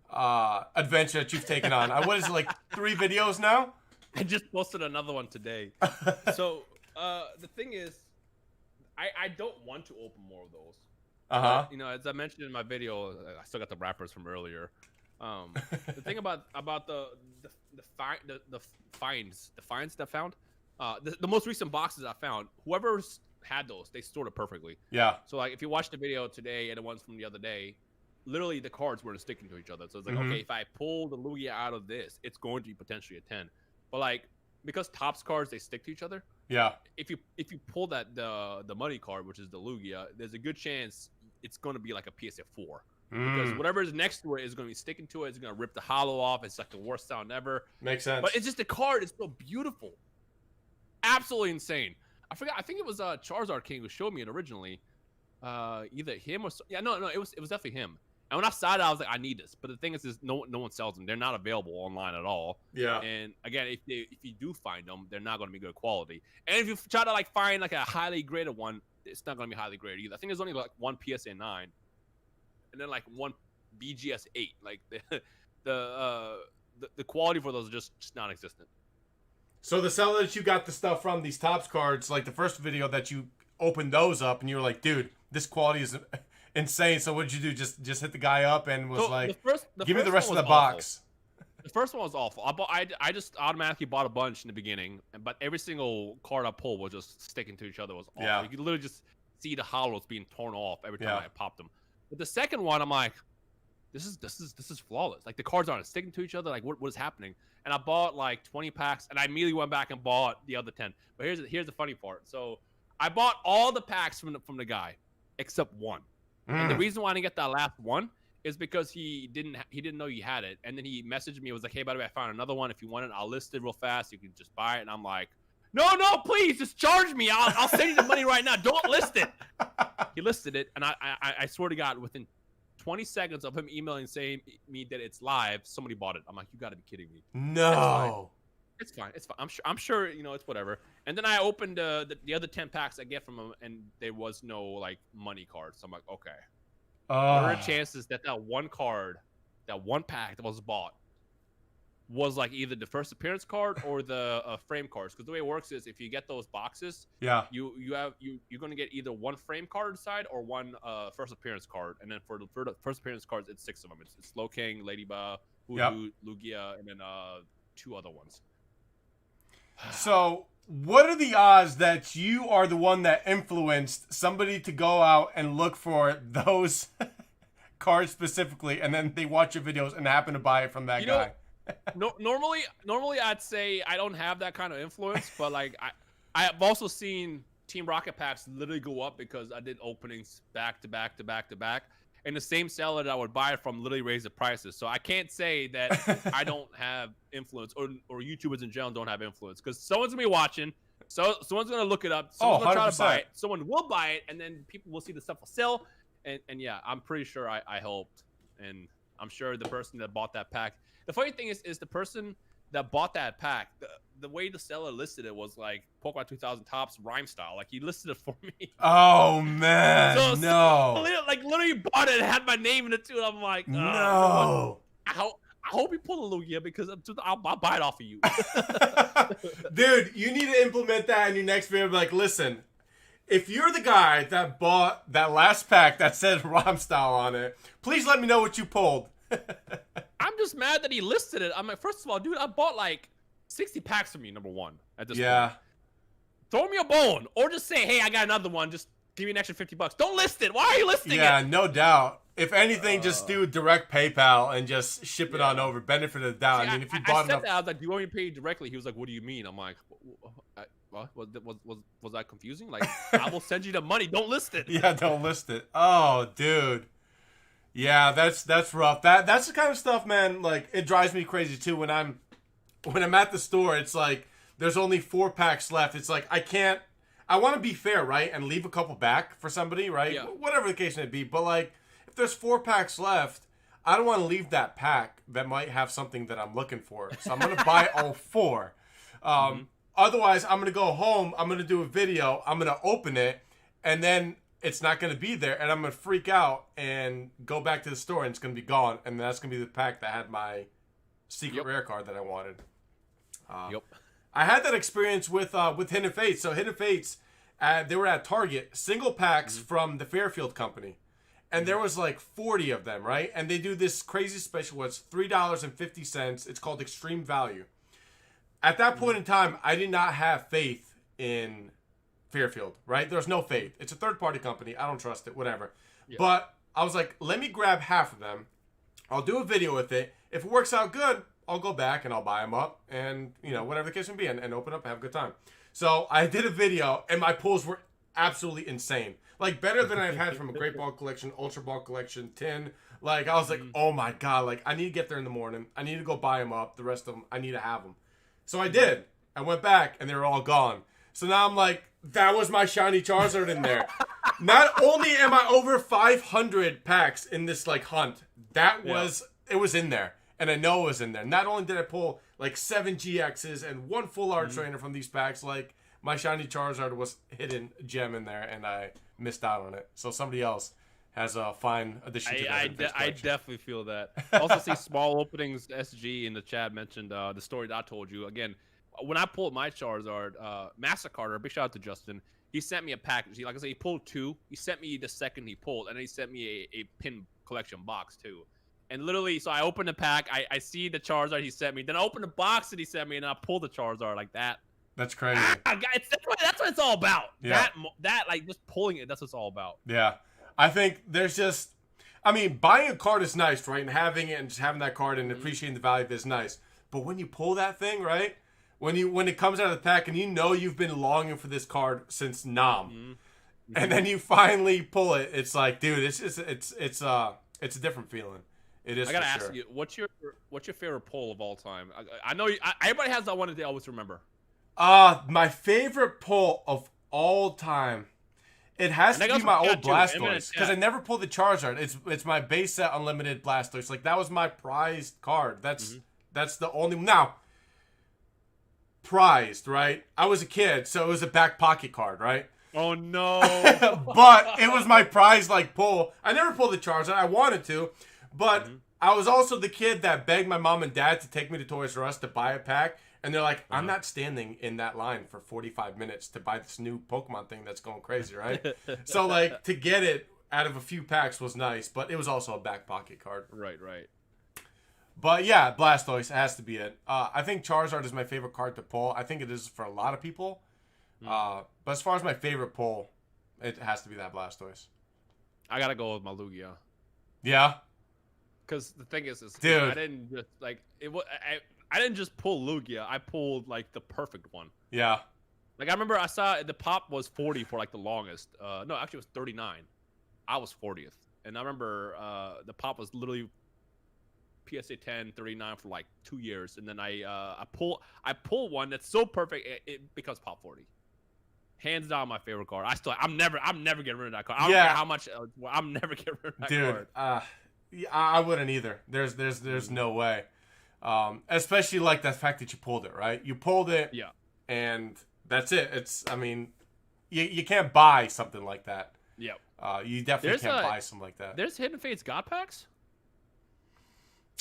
adventure that you've taken on? What is it, like 3 videos now? I just posted another one today. So the thing is, I don't want to open more of those. But, as I mentioned in my video, I still got the wrappers from earlier. The thing about the finds that I found, the most recent boxes I found, whoever's had those, they stored it perfectly. Yeah. So like if you watch the video today and the ones from the other day, literally the cards weren't sticking to each other. So it's like, okay, if I pull the Lugia out of this, it's going to be potentially a 10. But like, because Topps cards, they stick to each other. Yeah. If you pull that the money card, which is the Lugia, there's a good chance it's going to be like a PSA 4. Because whatever is next to it is going to be sticking to it. It's going to rip the hollow off. It's like the worst sound ever. Makes sense. But it's just the card is so beautiful. Absolutely insane. I forgot. I think it was Charizard King who showed me it originally. Either him or it was definitely him. And when I saw it, I was like, I need this. But the thing is no one sells them. They're not available online at all. Yeah. And again, if you do find them, they're not going to be good quality. And if you try to like find like a highly graded one, it's not going to be highly graded either. I think there's only like one PSA 9, and then like one BGS 8. Like the quality for those are just non-existent. So the seller that you got the stuff from, these Topps cards, like the first video that you opened those up, and you were like, dude, this quality is insane. So what did you do? Just hit the guy up and was give me the rest of the box. The first one was awful. I just automatically bought a bunch in the beginning, but every single card I pulled was just sticking to each other. It was awful. Yeah. You could literally just see the hollows being torn off every time I popped them. But the second one, I'm like, this is flawless. Like the cards aren't sticking to each other. Like what is happening? And I bought like 20 packs, and I immediately went back and bought the other 10. But here's the funny part. So I bought all the packs from the guy except one. And the reason why I didn't get that last one is because he didn't know you had it. And then he messaged me. It was like, hey, by the way, I found another one. If you want it, I'll list it real fast. You can just buy it. And I'm like, no, please, just charge me. I'll send you the money right now. Don't list it. He listed it, and I swear to God, within 20 seconds of him emailing saying me that it's live, somebody bought it. I'm like, you got to be kidding me. No. It's fine. I'm sure it's whatever. And then I opened the other 10 packs I get from him, and there was no like money cards. So I'm like, okay. What are the chances that one card, that one pack that was bought, was like either the first appearance card or the frame cards? Because the way it works is if you get those boxes, you're going to get either one frame card inside or one first appearance card. And then for the first appearance cards, it's 6 of them. It's Slowking, Ladybug, Hoodoo, Lugia, and then 2 other ones. So what are the odds that you are the one that influenced somebody to go out and look for those cards specifically, and then they watch your videos and happen to buy it from that guy? Normally I'd say I don't have that kind of influence, but like I've also seen Team Rocket packs literally go up because I did openings back to back to back to back, and the same seller that I would buy it from literally raised the prices. So I can't say that I don't have influence, or YouTubers in general don't have influence, because someone's gonna be watching, so someone's gonna look it up, someone's gonna try to buy it, someone will buy it, and then people will see the stuff for sale, and yeah, I'm pretty sure I helped, and I'm sure the person that bought that pack. The funny thing is the person that bought that pack, the way the seller listed it was like Pokemon 2000 Tops Rhymestyle. Like, he listed it for me. Oh man, no! Like literally bought it and had my name in it too. And I'm like, no. I hope you pull a Lugia, because I'll buy it off of you. Dude, you need to implement that in your next video. Be like, listen, if you're the guy that bought that last pack that said Rhymestyle on it, please let me know what you pulled. I'm just mad that he listed it. I'm like, first of all, dude, I bought like 60 packs from you, number one, at this point. Throw me a bone, or just say, hey, I got another one. Just give me an extra $50. Don't list it. Why are you listing it? Yeah, no doubt. If anything, just do direct PayPal and just ship it on over. Benefit of the doubt. See, I mean, if you bought enough, I was like, do you want me to pay you directly? He was like, what do you mean? I'm like, what? Was that confusing? Like, I will send you the money. Don't list it. Yeah, don't list it. Oh, dude. Yeah, that's rough. That's the kind of stuff, man. Like, it drives me crazy too when I'm at the store. It's like there's only 4 packs left. It's like I want to be fair, right, and leave a couple back for somebody, right? Yeah. Whatever the case may be. But like, if there's 4 packs left, I don't want to leave that pack that might have something that I'm looking for. So I'm gonna buy all 4. Otherwise, I'm gonna go home. I'm gonna do a video. I'm gonna open it, and then it's not going to be there, and I'm going to freak out and go back to the store, and it's going to be gone, and that's going to be the pack that had my secret rare card that I wanted. I had that experience with Hidden Fates. So Hidden Fates, they were at Target, single packs from the Fairfield company, and there was like 40 of them, right? And they do this crazy special, it's $3.50. It's called Extreme Value. At that point in time, I did not have faith in Fairfield, right? There's no faith. It's a third-party company. I don't trust it, whatever. Yeah. But I was like, let me grab half of them. I'll do a video with it. If it works out good, I'll go back and I'll buy them up and, you know, whatever the case may be, and open up and have a good time. So I did a video, and my pulls were absolutely insane. Like, better than I've had from a Great Ball collection, Ultra Ball collection, tin. Like, I was like, oh my God, like, I need to get there in the morning. I need to go buy them up. The rest of them, I need to have them. So I did. I went back, and they were all gone. So now I'm like, that was my shiny Charizard in there. Not only am I over 500 packs in this like hunt, it was in there. And I know it was in there. Not only did I pull like 7 GXs and 1 full art trainer from these packs, like my shiny Charizard was hidden gem in there, and I missed out on it. So somebody else has a fine addition to that. I definitely feel that. Also see Small Openings SG in the chat mentioned the story that I told you. Again, when I pulled my Charizard, Master Carter, big shout out to Justin, he sent me a package. Like I said, he pulled 2. He sent me the second he pulled, and then he sent me a pin collection box too. And literally, so I opened the pack, I see the Charizard he sent me, then I opened the box that he sent me, and I pulled the Charizard like that. That's crazy. That's what it's all about. Yeah. That like just pulling it, that's what it's all about. Yeah. I think there's just, I mean, buying a card is nice, right? And having it and just having that card and appreciating the value of it is nice. But when you pull that thing, right? When it comes out of the pack and you know you've been longing for this card since Nam, and then you finally pull it, it's like, dude, it's just it's a different feeling. It is. I gotta ask you, what's your favorite pull of all time? I know everybody has that one that they always remember. My favorite pull of all time. It has to be my old Blastoise, because I never pulled the Charizard. It's my base set unlimited Blastoise. Like, that was my prized card. That's the only now. Prized, right? I was a kid, so it was a back pocket card, right? Oh no! But it was my prize like pull. I never pulled the Charizard. I wanted to, but I was also the kid that begged my mom and dad to take me to Toys R Us to buy a pack, and they're like, "I'm not standing in that line for 45 minutes to buy this new Pokemon thing that's going crazy, right?" So like to get it out of a few packs was nice, but it was also a back pocket card. Right. But yeah, Blastoise has to be it. I think Charizard is my favorite card to pull. I think it is for a lot of people. But as far as my favorite pull, it has to be that Blastoise. I gotta go with my Lugia. Yeah? Because the thing is Dude. I didn't just like it. I didn't just pull Lugia. I pulled like the perfect one. Yeah. Like I remember I saw the pop was 40 for like the longest. No, actually it was 39. I was 40th, and I remember the pop was literally PSA 10 39 for like 2 years, and then I pull one that's so perfect it becomes pop 40. Hands down my favorite card. I'm never getting rid of that card. I don't care how much. I'm never getting rid of that card. Dude, I wouldn't either. There's no way. Especially like the fact that you pulled it, right? You pulled it, yeah, and that's it. I mean, you can't buy something like that. Yeah. You definitely can't buy something like that. There's Hidden Fates God packs.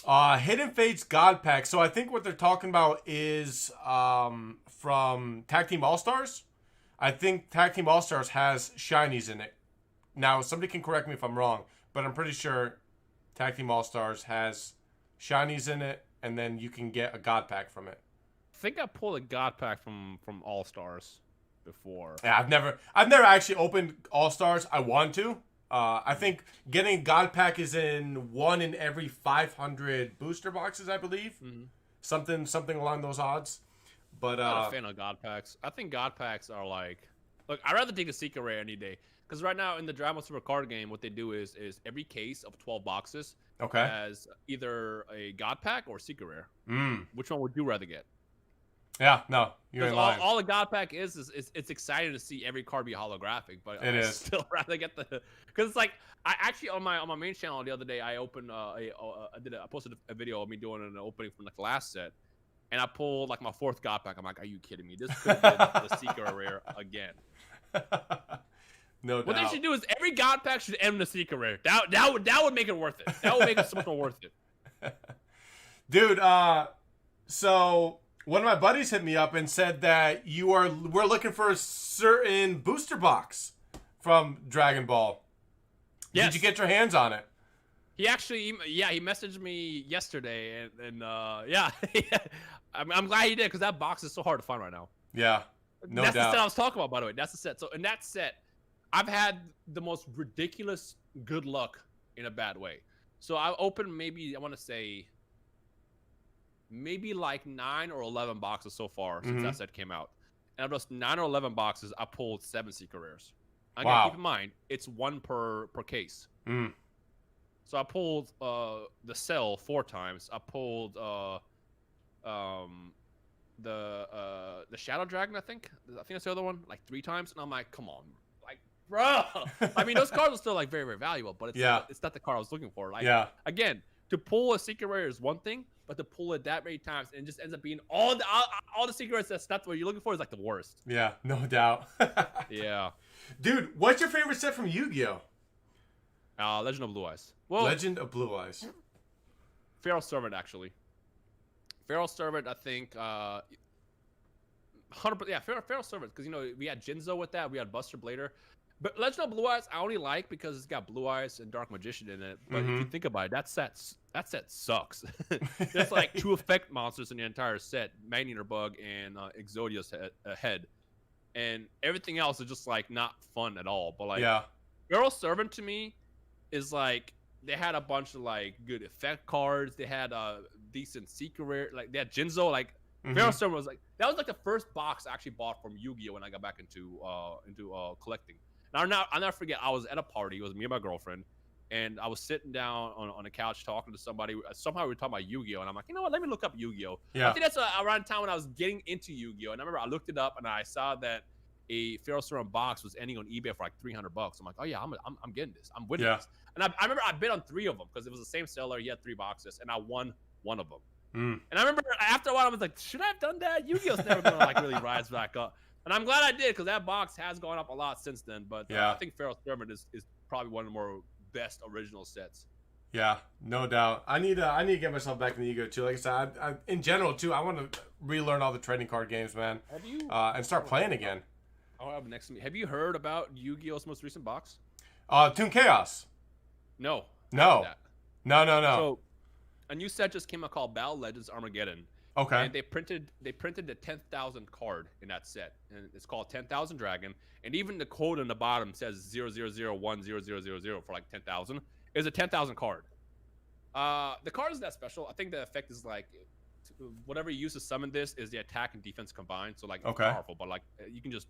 Hidden Fates God pack. So I think what they're talking about is from Tag Team All Stars. I think Tag Team All Stars has shinies in it. Now somebody can correct me if I'm wrong, but I'm pretty sure Tag Team All Stars has shinies in it, and then you can get a God pack from it. I think I pulled a God pack from All Stars before. Yeah, I've never actually opened All Stars. I want to. I think getting God pack is in 1 in every 500 booster boxes, I believe. Mm-hmm. Something along those odds. But I'm not a fan of God packs. I think God packs are like, look, I'd rather take a secret rare any day. Because right now in the DragonBall Super card game, what they do is every case of 12 boxes has either a God pack or a secret rare. Which one would you rather get? Yeah, no, you're in line. All a God pack is it's exciting to see every card be holographic, but I still rather get the, because it's like I actually on my main channel the other day I opened I posted a video of me doing an opening from like the last set, and I pulled like my 4th God pack. I'm like, are you kidding me? This could have been the secret rare again. No doubt. What they should do is every God pack should end in a secret rare. That would make it worth it. That would make it so much more worth it. Dude, so one of my buddies hit me up and said that we're looking for a certain booster box from Dragon Ball. Yes. Did you get your hands on it? He actually, he messaged me yesterday, and yeah, I'm glad he did, because that box is so hard to find right now. Yeah, no doubt. That's the set I was talking about, by the way. That's the set. So in that set, I've had the most ridiculous good luck in a bad way. So I opened maybe, I want to say, maybe like 9 or 11 boxes so far since that set came out. And of those 9 or 11 boxes, I pulled 7 secret rares. I gotta keep in mind, it's 1 per case. So I pulled the Cell 4 times. I pulled the Shadow Dragon, I think that's the other one, like 3 times. And I'm like, come on, like, bro. I mean, those cards are still like very, very valuable, but it's not the card I was looking for. Like, again, to pull a secret rare is one thing, but to pull it that many times and it just ends up being all the secret rares that's not what you're looking for is like the worst. Yeah, no doubt. Yeah. Dude, what's your favorite set from Yu-Gi-Oh? Legend of Blue Eyes. Well, Legend of Blue Eyes. Pharaoh Servant, actually. Pharaoh Servant, I think, 100%. Yeah, Pharaoh Servant, because, you know, we had Jinzo with that. We had Buster Blader. But Legend of Blue Eyes, I only like because it's got Blue Eyes and Dark Magician in it. But if you think about it, that set sucks. There's like 2 effect monsters in the entire set, Magnetar Bug and Exodia's head. And everything else is just like not fun at all. But like, Pharaoh Servant to me is like, they had a bunch of like good effect cards. They had a decent secret rare. Like they had Jinzo. Like Pharaoh Servant was like, that was like the first box I actually bought from Yu-Gi-Oh when I got back into collecting. And I'll never forget, I was at a party. It was me and my girlfriend, and I was sitting down on a couch talking to somebody. Somehow we were talking about Yu-Gi-Oh, and I'm like, you know what? Let me look up Yu-Gi-Oh. I think that's around the time when I was getting into Yu-Gi-Oh. And I remember I looked it up, and I saw that a Pharaoh Servant box was ending on eBay for like $300. I'm like, oh yeah, I'm getting this. I'm winning this. And I remember I bid on 3 of them because it was the same seller. He had 3 boxes, and I won 1 of them. And I remember after a while I was like, should I have done that? Yu-Gi-Oh's never gonna like really rise back up. And I'm glad I did, because that box has gone up a lot since then. But I think Pharaoh Servant is probably one of the more best original sets. Yeah, no doubt. I need to get myself back in the Yu-Gi-Oh too. Like I said, I in general too, I want to relearn all the trading card games, man. Have you? And start playing again. I'll have next to me. Have you heard about Yu-Gi-Oh's most recent box? Toon Chaos. No. No. So, a new set just came out called Battle Legends Armageddon. Okay. And they printed the 10,000 card in that set, and it's called 10,000 Dragon. And even the code on the bottom says 0001000 for like 10,000. It's a 10,000 card. The card isn't that special. I think the effect is like whatever you use to summon this is the attack and defense combined. So like it's powerful, but like you can just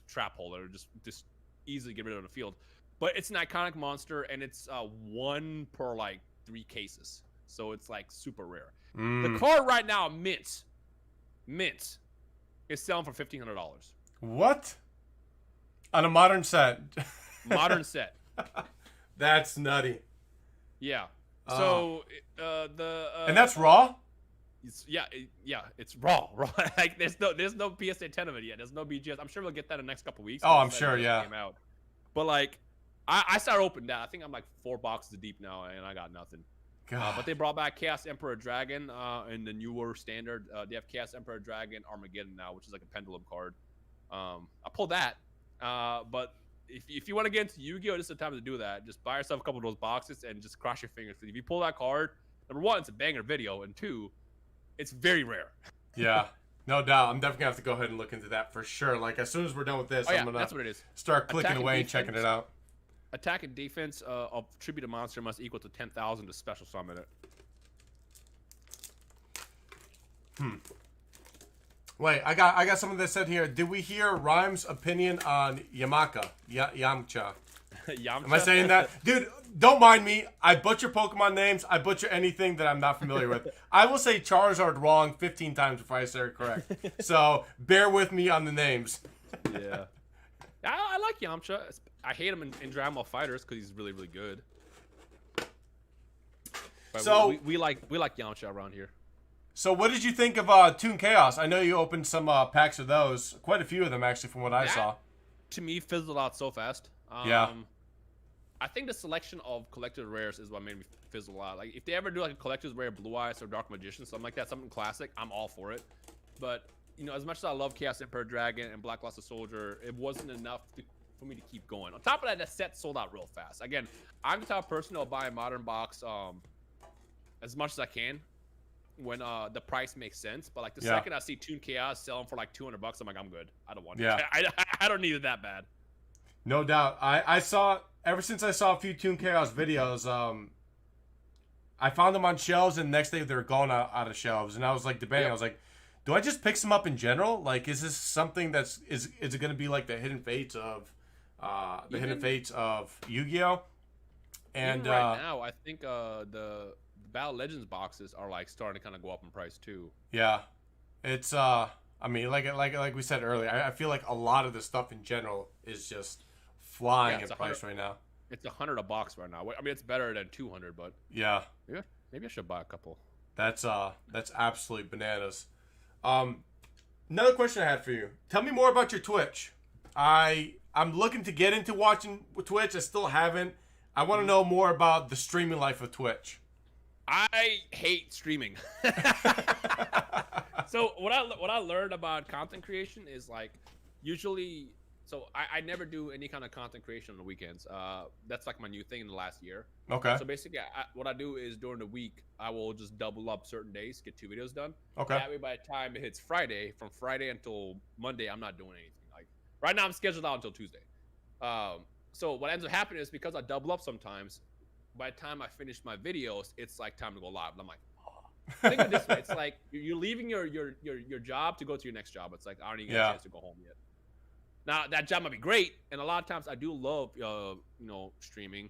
trap hole it or just easily get rid of the field. But it's an iconic monster and it's 1 per like 3 cases. So it's like super rare. The card right now, mint, is selling for $1,500. What? On a modern set. Modern set. That's nutty. Yeah. So and that's raw. It's raw. Like there's no PSA 10 of it yet. There's no BGS. I'm sure we'll get that in the next couple weeks. Oh, I'm sure. Yeah. Came out. But like, I started opening that. I think I'm like 4 boxes deep now, and I got nothing. But they brought back Chaos Emperor Dragon in the newer standard. They have Chaos Emperor Dragon Armageddon now, which is like a pendulum card. I pulled that. But if you want to get into Yu-Gi-Oh, this is the time to do that. Just buy yourself a couple of those boxes and just cross your fingers. If you pull that card, number 1, it's a banger video, and 2, it's very rare. Yeah, no doubt. I'm definitely gonna have to go ahead and look into that for sure. Like as soon as we're done with this, I'm gonna that's what it is. Start clicking away and checking it out. Attack and defense of tribute monster must equal to 10,000 to special summon it. Wait, I got something that said here. Did we hear Rhyme's opinion on Yamcha? Yamcha. Am I saying that? Dude, don't mind me. I butcher Pokemon names. I butcher anything that I'm not familiar with. I will say Charizard wrong 15 times before I say it correct. So bear with me on the names. Yeah. I like Yamcha. I hate him in Dragon Ball FighterZ because he's really, really good. But so we like Yamcha around here. So what did you think of Toon Chaos? I know you opened some packs of those. Quite a few of them, actually, from what I saw. To me, fizzled out so fast. Yeah. I think the selection of collector's rares is what made me fizzle out. Like, if they ever do like a collector's rare Blue Eyes or Dark Magician, something like that, something classic, I'm all for it. But, as much as I love Chaos Emperor Dragon and Black Luster Soldier, it wasn't enough for me to keep going. On top of that, set sold out real fast. Again, I'm the type of person that'll buy a modern box as much as I can when the price makes sense. But like the second I see Toon Chaos selling for like $200, I'm like, I'm good. I don't want it. I don't need it that bad. No doubt. I saw, ever since I saw a few Toon Chaos videos, I found them on shelves, and the next day they were gone out of shelves. And I was like debating. I was like, do I just pick some up in general? Like, is this something that's is it going to be like the hidden fates of Yu-Gi-Oh? And even right now, I think the Battle Legends boxes are like starting to kind of go up in price too. Yeah, it's I mean, like we said earlier, I feel like a lot of the stuff in general is just flying in price right now. It's $100 a box right now. I mean, it's better than $200, but yeah, maybe I should buy a couple. That's absolutely bananas. Another question I had for you. Tell me more about your Twitch. I'm looking to get into watching Twitch. I still haven't. I want to know more about the streaming life of Twitch. I hate streaming. So what I learned about content creation is like usually. So I never do any kind of content creation on the weekends. That's like my new thing in the last year. Okay. So basically, what I do is during the week, I will just double up certain days, get 2 videos done. Okay. That way, by the time it hits Friday, from Friday until Monday, I'm not doing anything. Like right now, I'm scheduled out until Tuesday. So what ends up happening is because I double up sometimes, by the time I finish my videos, it's like time to go live. And I'm like, think of it this way: it's like you're leaving your job to go to your next job. It's like I don't even get a chance to go home yet. Now that job might be great, and a lot of times I do love streaming,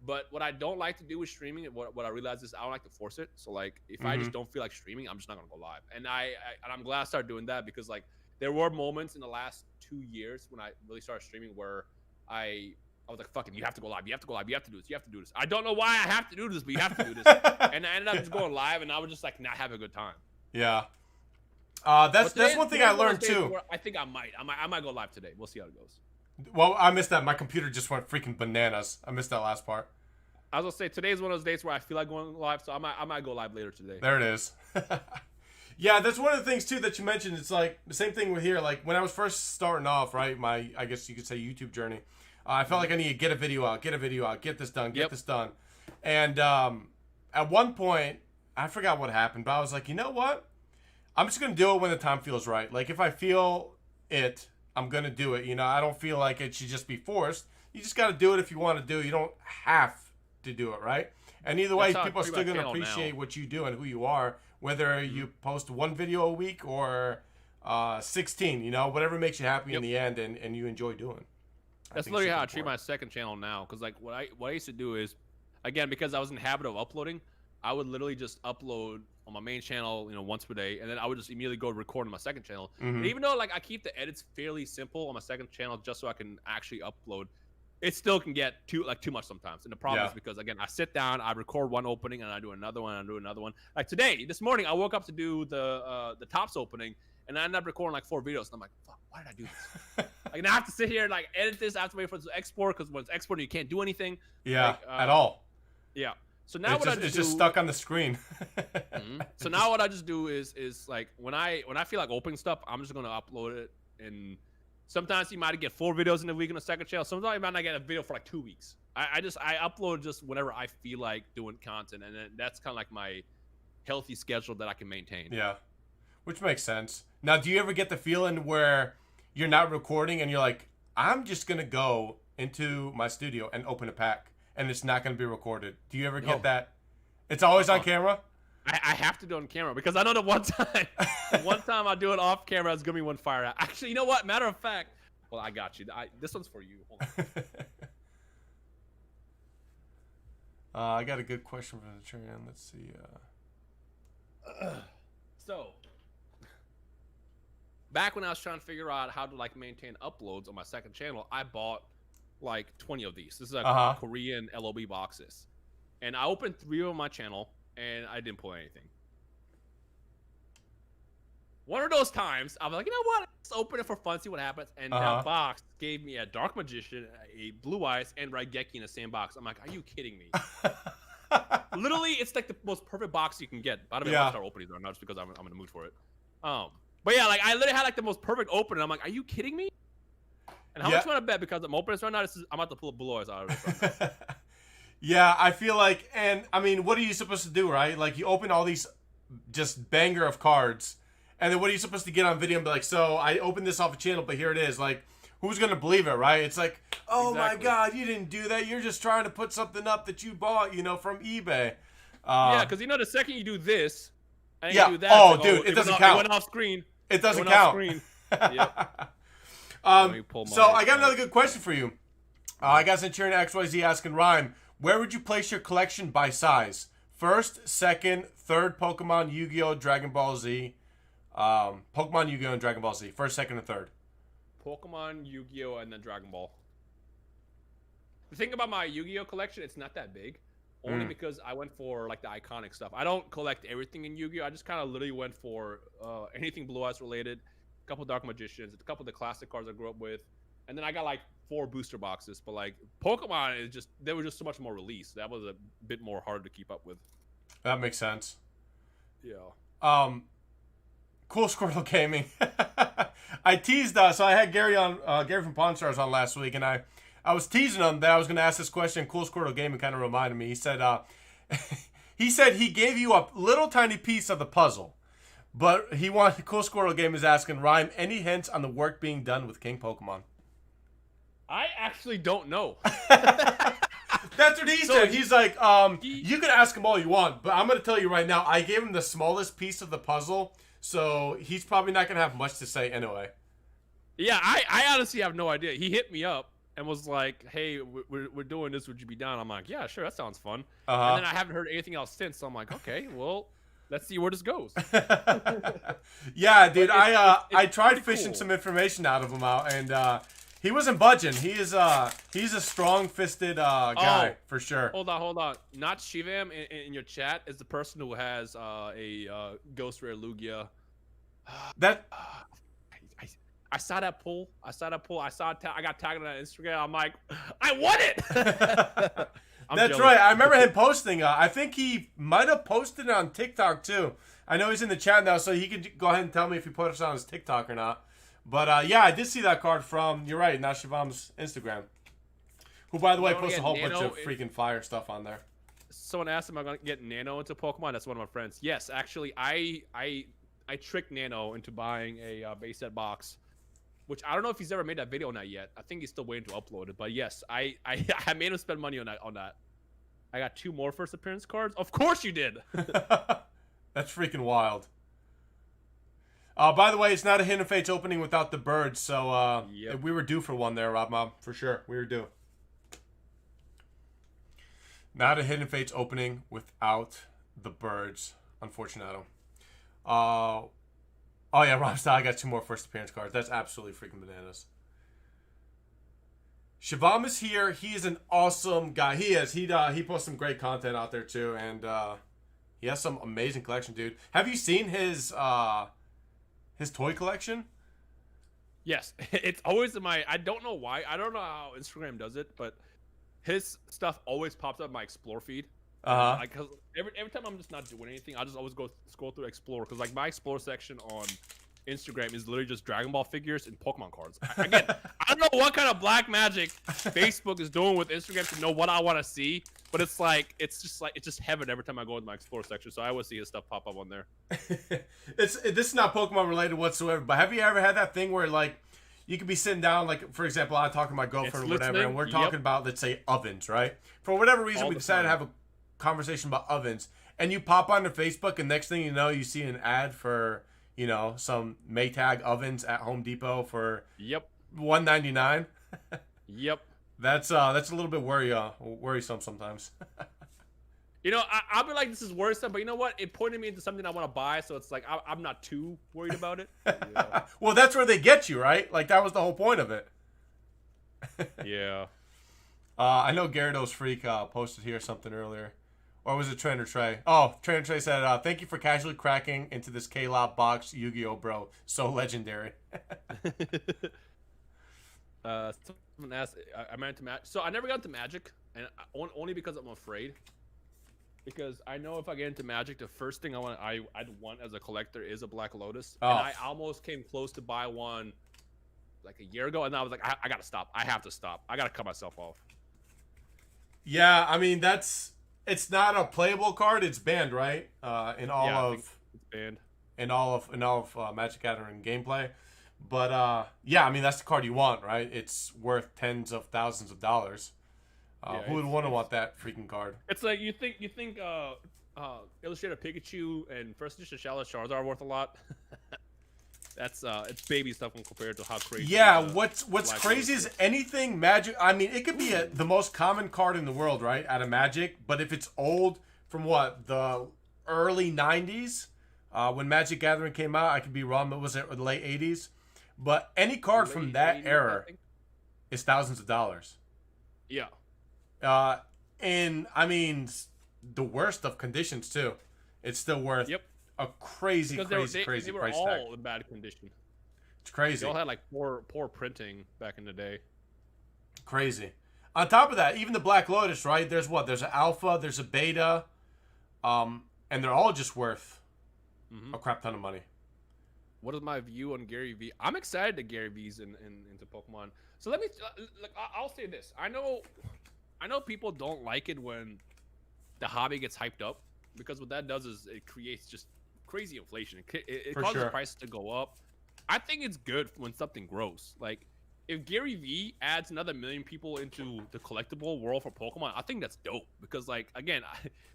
but what I don't like to do with streaming, what I realize is I don't like to force it. So like if I just don't feel like streaming, I'm just not gonna go live. And I'm glad I started doing that because like there were moments in the last 2 years when I really started streaming where I was like, fucking, you have to go live, you have to go live, you have to do this, you have to do this. I don't know why I have to do this, but you have to do this. And I ended up just going live, and I was just like not having a good time. Yeah. That's one thing I learned too. I think I might go live today. We'll see how it goes. Well, I missed that. My computer just went freaking bananas. I missed that last part. I was gonna say today's one of those days where I feel like going live, so I might go live later today. There it is. Yeah, that's one of the things too that you mentioned. It's like the same thing with here. Like when I was first starting off, right? My, I guess you could say, YouTube journey. I felt like I needed to get a video out, get this done, this done. And at one point, I forgot what happened, but I was like, you know what? I'm just going to do it when the time feels right. Like, if I feel it, I'm going to do it. I don't feel like it should just be forced. You just got to do it if you want to do it. You don't have to do it, right? And either way, That's how I people are treat still my going to channel appreciate now. what you do and who you are, whether you post one video a week or 16, you know, whatever makes you happy in the end and you enjoy doing. That's literally how I treat my second channel now. Because like what I used to do is, again, because I was in the habit of uploading, I would literally just upload on my main channel, you know, once per day, and then I would just immediately go record on my second channel. And even though like I keep the edits fairly simple on my second channel just so I can actually upload, it still can get too much sometimes. And the problem is because again, I sit down, I record one opening, and I do another one, and I do another one. Like this morning, I woke up to do the tops opening, and I ended up recording like 4 videos. And I'm like, fuck, why did I do this? Like, now I have to sit here and like edit this. I have to wait for it to export because when it's exporting, you can't do anything. Yeah, like, at all. Yeah. So now it's just stuck on the screen. So now what I just do is like when I feel like opening stuff, I'm just gonna upload it. And sometimes you might get 4 videos in a week on the second channel. Sometimes you might not get a video for like 2 weeks. I upload just whenever I feel like doing content, and then that's kind of like my healthy schedule that I can maintain. Yeah, which makes sense. Now, do you ever get the feeling where you're not recording and you're like, I'm just gonna go into my studio and open a pack, and it's not going to be recorded? Do you ever get that? It's always on camera? I have to do it on camera because I know that one time I do it off camera, it's going to be one fire out. Actually, you know what? Matter of fact, well, I got you. This one's for you. Hold on. I got a good question from the chat. Let's see. So, back when I was trying to figure out how to like maintain uploads on my second channel, I bought like 20 of these. This is like Korean LOB boxes, and I opened 3 on my channel, and I didn't pull anything. One of those times, I was like, you know what? Let's open it for fun, see what happens. And that box gave me a Dark Magician, a Blue Eyes, and Raigeki in the same box. I'm like, are you kidding me? Literally, it's like the most perfect box you can get. By the way, I'll start opening them, not just because I'm in the mood for it. But yeah, like I literally had like the most perfect opening. I'm like, are you kidding me? And how much you want to bet? Because I'm opening this right now, I'm about to pull a Blue Eyes out of it right now. Yeah, I feel like, and I mean, what are you supposed to do, right? Like, you open all these just banger of cards, and then what are you supposed to get on video and be like, so I opened this off a channel, but here it is. Like, who's going to believe it, right? It's like, oh my God, you didn't do that. You're just trying to put something up that you bought, you know, from eBay. Yeah, because you know, the second you do this, and you do that, oh, dude, it doesn't count. It went off screen. It doesn't count. Yep. So I got another good question for you. I got Centurion XYZ asking Rhyme, where would you place your collection by size? First, second, third Pokemon, Yu-Gi-Oh, Dragon Ball Z. Pokemon, Yu-Gi-Oh, and Dragon Ball Z. First, second, and third. Pokemon, Yu-Gi-Oh, and then Dragon Ball. The thing about my Yu-Gi-Oh collection, it's not that big. Only because I went for like the iconic stuff. I don't collect everything in Yu-Gi-Oh. I just kind of literally went for anything Blue Eyes related. A couple Dark Magicians, a couple of the classic cards I grew up with. And then I got like 4 booster boxes, but like Pokemon is just, there was just so much more release. That was a bit more hard to keep up with. That makes sense. Yeah. Cool Squirtle Gaming. I teased so I had Gary on Gary from Pawn Stars on last week, and I was teasing him that I was going to ask this question. Cool Squirtle Gaming kind of reminded me. He said he gave you a little tiny piece of the puzzle, but Cool Squirtle Gaming is asking Rhyme, any hints on the work being done with King Pokemon? I actually don't know. That's what he said. He's like, you can ask him all you want, but I'm going to tell you right now, I gave him the smallest piece of the puzzle, so he's probably not going to have much to say anyway. Yeah, I honestly have no idea. He hit me up and was like, hey, we're doing this. Would you be down? I'm like, yeah, sure. That sounds fun. And then I haven't heard anything else since, so I'm like, okay, well, let's see where this goes. Yeah, dude, I tried fishing some information out of him and he wasn't budging. He's a strong-fisted guy for sure. Hold on. Not Shivam in your chat is the person who has a Ghost Rare Lugia. I saw that pull. I got tagged on Instagram. I'm like, I won it. That's jealous. Right. I remember him posting. I think he might have posted it on TikTok too. I know he's in the chat now, so he could go ahead and tell me if he posted it on his TikTok or not. But yeah, I did see that card from, you're right, Nashivam's Instagram. Who, by the way, posts a whole bunch of freaking fire stuff on there. Someone asked him, am I going to get Nano into Pokemon? That's one of my friends. Yes, actually, I tricked Nano into buying a base set box, which I don't know if he's ever made that video on that yet. I think he's still waiting to upload it. But yes, I made him spend money on that. I got 2 more first appearance cards. Of course you did. That's freaking wild. By the way, it's not a Hidden Fates opening without the birds, so Yep. we were due for one there, Rob Mom, for sure. We were due. Not a Hidden Fates opening without the birds, unfortunately. Oh yeah, Rhymestyle, I got 2 more first appearance cards. That's absolutely freaking bananas. Shivam is here. He is an awesome guy. He is. He posts some great content out there too, and he has some amazing collection, dude. Have you seen his toy collection? Yes, it's always in my. I don't know why. I don't know how Instagram does it, but his stuff always pops up in my Explore feed. Like, cause every time I'm just not doing anything, I just always go scroll through Explore, because like my Explore section on Instagram is literally just Dragon Ball figures and Pokemon cards. Again, I don't know what kind of black magic Facebook is doing with Instagram to know what I want to see, but it's just heaven every time I go into my Explore section. So I always see his stuff pop up on there. This is not Pokemon related whatsoever. But have you ever had that thing where like you could be sitting down, like for example, I'm talking to my girlfriend or whatever, and we're talking about, let's say, ovens, right? For whatever reason, we decided to have a conversation about ovens, and you pop onto Facebook, and next thing you know, you see an ad for, you know, some Maytag ovens at Home Depot for $199. Yep. That's a little bit worrisome sometimes. You know, I'll be like, this is worrisome, but you know what? It pointed me into something I want to buy, so it's like I'm not too worried about it. Yeah. Well, that's where they get you, right? Like that was the whole point of it. Yeah. I know Gyarados Freak posted here something earlier. Or was it Trainer Trey? Oh, Trainer Trey said, thank you for casually cracking into this K-Lop box, Yu-Gi-Oh, bro. So legendary. Someone asked, I'm into Magic. So I never got into Magic, and only because I'm afraid. Because I know if I get into Magic, the first thing I'd want as a collector is a Black Lotus. Oh. And I almost came close to buy one like a year ago, and I was like, I gotta stop. I have to stop. I gotta cut myself off. Yeah, I mean, it's not a playable card. It's banned, right? It's banned. In all of Magic Gathering gameplay. But yeah, I mean, that's the card you want, right? It's worth tens of thousands of dollars. Who would want that freaking card? It's like you think Illustrated Pikachu and First Edition Charizard are worth a lot. That's it's baby stuff when compared to how crazy. Yeah, what's crazy is anything Magic. I mean, it could be the most common card in the world, right? Out of Magic, but if it's old from the early '90s, when Magic Gathering came out, I could be wrong, but was it the late '80s? But any card from that era is thousands of dollars. Yeah. And I mean, the worst of conditions too. It's still worth a crazy price tag. They were all in bad condition. It's crazy. They all had like poor printing back in the day. Crazy. On top of that, even the Black Lotus, right? There's an alpha, there's a beta, and they're all just worth a crap ton of money. What is my view on GaryVee? I'm excited that GaryVee's into Pokemon. So let me I'll say this. I know people don't like it when the hobby gets hyped up, because what that does is it creates just crazy inflation. It causes prices to go up. I think it's good when something grows. Like, if GaryVee adds another 1 million people into the collectible world for Pokemon, I think that's dope. Because, like, again,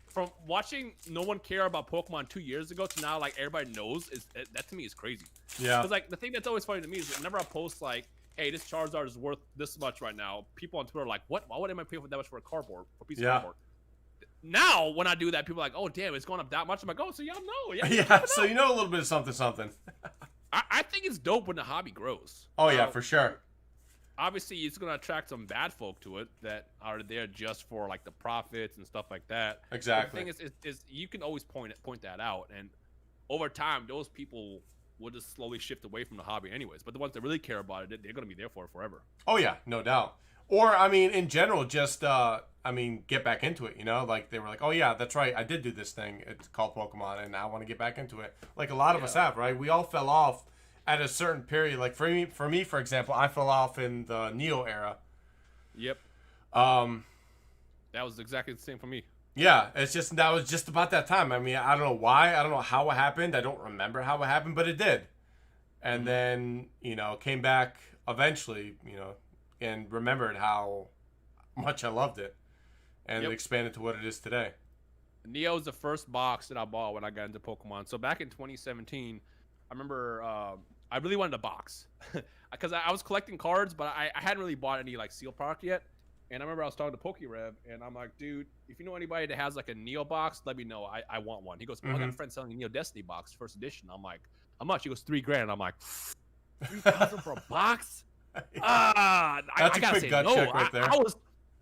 from watching no one care about Pokemon 2 years ago to now, like, everybody knows, that to me is crazy. Yeah. Because, like, the thing that's always funny to me is whenever I post, like, hey, this Charizard is worth this much right now, people on Twitter are like, what? Why would I pay for that much for a piece of cardboard? Now, when I do that, people are like, oh, damn, it's going up that much. I'm like, oh, so y'all know. Yeah, so you know a little bit of something. I think it's dope when the hobby grows. Oh, yeah, for sure. Obviously, it's going to attract some bad folk to it that are there just for, like, the profits and stuff like that. Exactly. The thing is you can always point that out. And over time, those people will just slowly shift away from the hobby anyways. But the ones that really care about it, they're going to be there for it forever. Oh, yeah, no doubt. Or, I mean, in general, just, get back into it, you know? Like, they were like, oh, yeah, that's right. I did do this thing. It's called Pokemon, and I want to get back into it. Like, a lot of us have, right? We all fell off at a certain period. Like, for me, for example, I fell off in the Neo era. Yep. That was exactly the same for me. Yeah, that was just about that time. I mean, I don't know why. I don't know how it happened. I don't remember how it happened, but it did. And then, came back eventually, and remembered how much I loved it. and it expanded to what it is today. Neo is the first box that I bought when I got into Pokemon. So back in 2017, I remember I really wanted a box because I was collecting cards, but I hadn't really bought any like seal product yet. And I remember I was talking to PokeRev, and I'm like, dude, if you know anybody that has like a Neo box, let me know. I want one. He goes, I got a friend selling a Neo Destiny box, first edition. I'm like, how much? He goes, $3,000. I'm like, 3,000 for a box? That's I a gotta quick say gut no. check right there.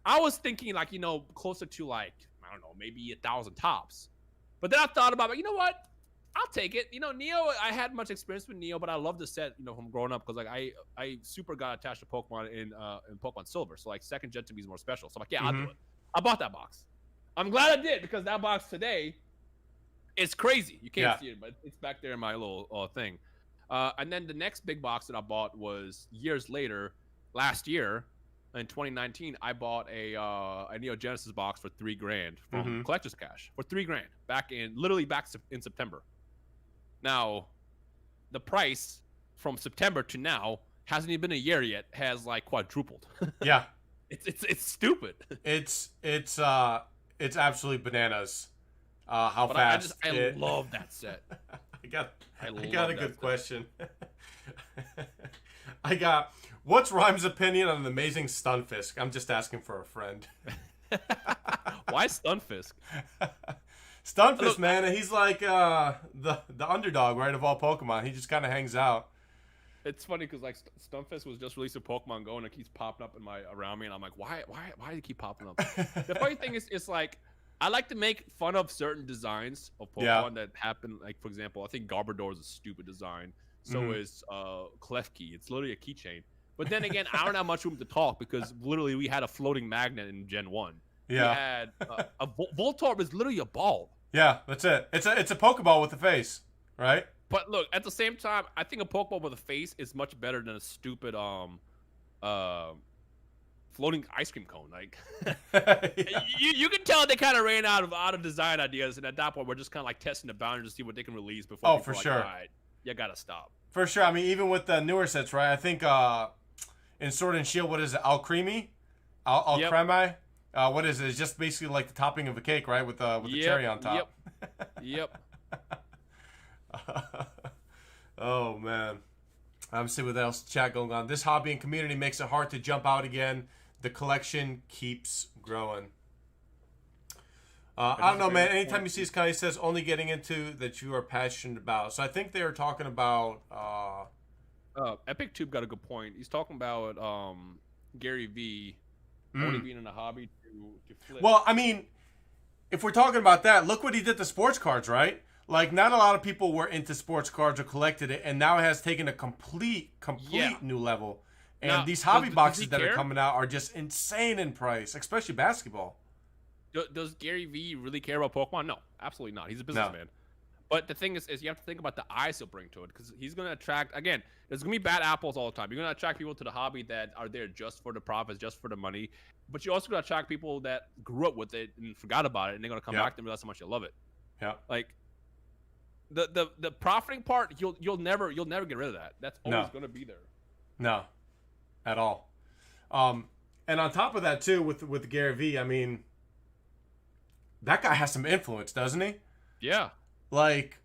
I was thinking like, closer to like, I don't know, maybe 1,000 tops. But then I thought about it. You know what? I'll take it. Neo, I had much experience with Neo, but I love the set, from growing up because like I super got attached to Pokemon in Pokemon Silver. So like second gen to me is more special. So I'm like, yeah, I'll do it. I bought that box. I'm glad I did because that box today is crazy. You can't see it, but it's back there in my little thing. And then the next big box that I bought was years later, last year. In 2019, I bought a Neo Genesis box for $3,000 from Collector's Cash for $3,000 back in September. Now, the price from September to now hasn't even been a year yet. Has like quadrupled. Yeah, it's stupid. It's absolutely bananas. How fast? I love that set. I got a good question. What's Rhyme's opinion on an amazing Stunfisk? I'm just asking for a friend. Why Stunfisk? Stunfisk, man, he's like the underdog, right, of all Pokemon. He just kind of hangs out. It's funny because like Stunfisk was just released in Pokemon Go, and it keeps popping up around me, and I'm like, why do it keep popping up? The funny thing is, it's like I like to make fun of certain designs of Pokemon that happen. Like for example, I think Garbodor is a stupid design. So is Klefki. It's literally a keychain. But then again, I don't have much room to talk because literally we had a floating magnet in Gen 1. Yeah. We had a Voltorb is literally a ball. Yeah, that's it. It's a Pokeball with a face, right? But look, at the same time, I think a Pokeball with a face is much better than a stupid floating ice cream cone. Like you can tell they kind of ran out of design ideas, and at that point we're just kind of like testing the boundaries to see what they can release before. Oh, for sure. All right, you gotta stop. For sure. I mean, even with the newer sets, right? I think in Sword and Shield, what is it? Alcremie? Alcremie? What is it? It's just basically like the topping of a cake, right? With the cherry on top. Yep. Oh, man. I'm seeing what else chat going on. This hobby and community makes it hard to jump out again. The collection keeps growing. I don't know, man. Anytime you see this guy, he says only getting into that you are passionate about. So I think they were talking about. Epic Tube got a good point. He's talking about GaryVee only being in a hobby to flip. Well, I mean, if we're talking about that, look what he did to sports cards, right? Like, not a lot of people were into sports cards or collected it, and now it has taken a complete new level. And now, these hobby boxes that are coming out are just insane in price, especially basketball. Does GaryVee really care about Pokemon? No, absolutely not. He's a businessman. No. But the thing is you have to think about the eyes he'll bring to it, because he's going to attract, again, there's going to be bad apples all the time. You're going to attract people to the hobby that are there just for the profits, just for the money. But you're also going to attract people that grew up with it and forgot about it, and they're going to come back and realize how much you love it. Yeah. Like, the profiting part, you'll never get rid of that. That's always going to be there. No, at all. And on top of that, too, with GaryVee, I mean, that guy has some influence, doesn't he? Yeah. Like,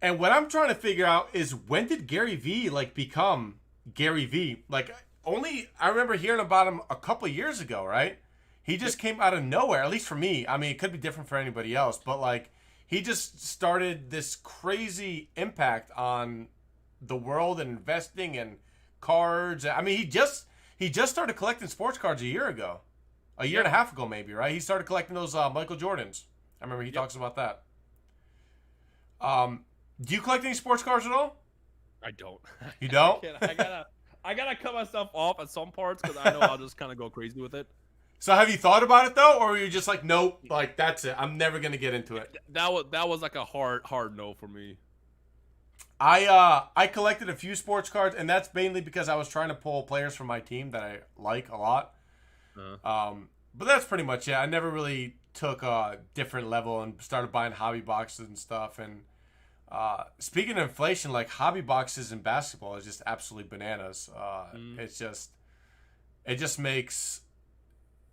and what I'm trying to figure out is, when did GaryVee like become GaryVee? Like, I remember hearing about him a couple years ago, right? He just came out of nowhere, at least for me. I mean, it could be different for anybody else, but like, he just started this crazy impact on the world and investing and cards. I mean, he just started collecting sports cards a year ago. A year and a half ago, maybe, right? He started collecting those Michael Jordans. I remember he talks about that. Do you collect any sports cards at all? I don't. You don't? I gotta cut myself off at some parts because I know I'll just kind of go crazy with it. So have you thought about it though, or are you just like, nope, like that's it, I'm never gonna get into it? That was like a hard no for me. I collected a few sports cards, and that's mainly because I was trying to pull players from my team that I like a lot. But that's pretty much it. I never really took a different level and started buying hobby boxes and stuff. And speaking of inflation, like, hobby boxes in basketball is just absolutely bananas. It just makes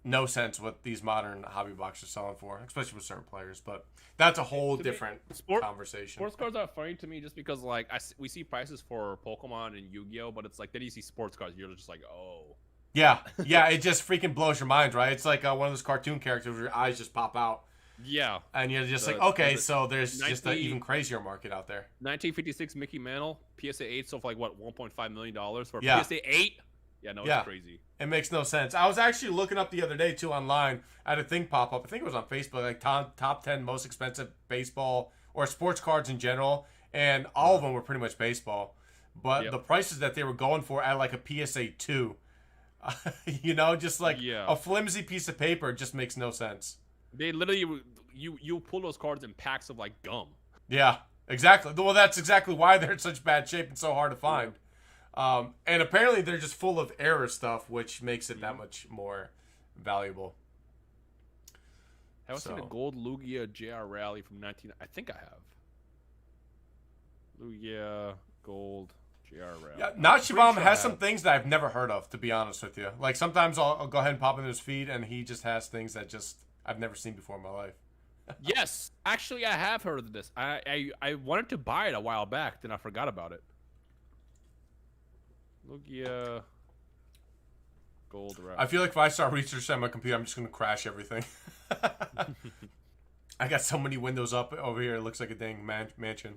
no sense what these modern hobby boxes are selling for, especially with certain players. But that's a whole different conversation. Sports cards are funny to me just because like we see prices for Pokemon and Yu-Gi-Oh, but it's like then you see sports cards, you're just like, oh. Yeah, it just freaking blows your mind, right? It's like one of those cartoon characters where your eyes just pop out. Yeah. And you're just like, okay, so there's just an even crazier market out there. 1956 Mickey Mantle, PSA 8 sold for like what, $1.5 million for PSA 8? Yeah, no, it's crazy. It makes no sense. I was actually looking up the other day too online. I had a thing pop up. I think it was on Facebook, like top 10 most expensive baseball or sports cards in general, and all of them were pretty much baseball. But the prices that they were going for at like a PSA 2, you know, just like a flimsy piece of paper, just makes no sense. They literally, you pull those cards in packs of like gum. Yeah, exactly. Well, that's exactly why they're in such bad shape and so hard to find. And apparently they're just full of error stuff, which makes it that much more valuable. Have I seen a gold Lugia JR Rally from 19... I think I have. Lugia Gold JR Rally. Yeah, Nachibam has some things that I've never heard of, to be honest with you. Like, sometimes I'll go ahead and pop into his feed, and he just has things that just I've never seen before in my life. Yes. Actually, I have heard of this. I wanted to buy it a while back, then I forgot about it. Lugia Gold Rally. I feel like if I start researching on my computer, I'm just going to crash everything. I got so many windows up over here. It looks like a dang mansion.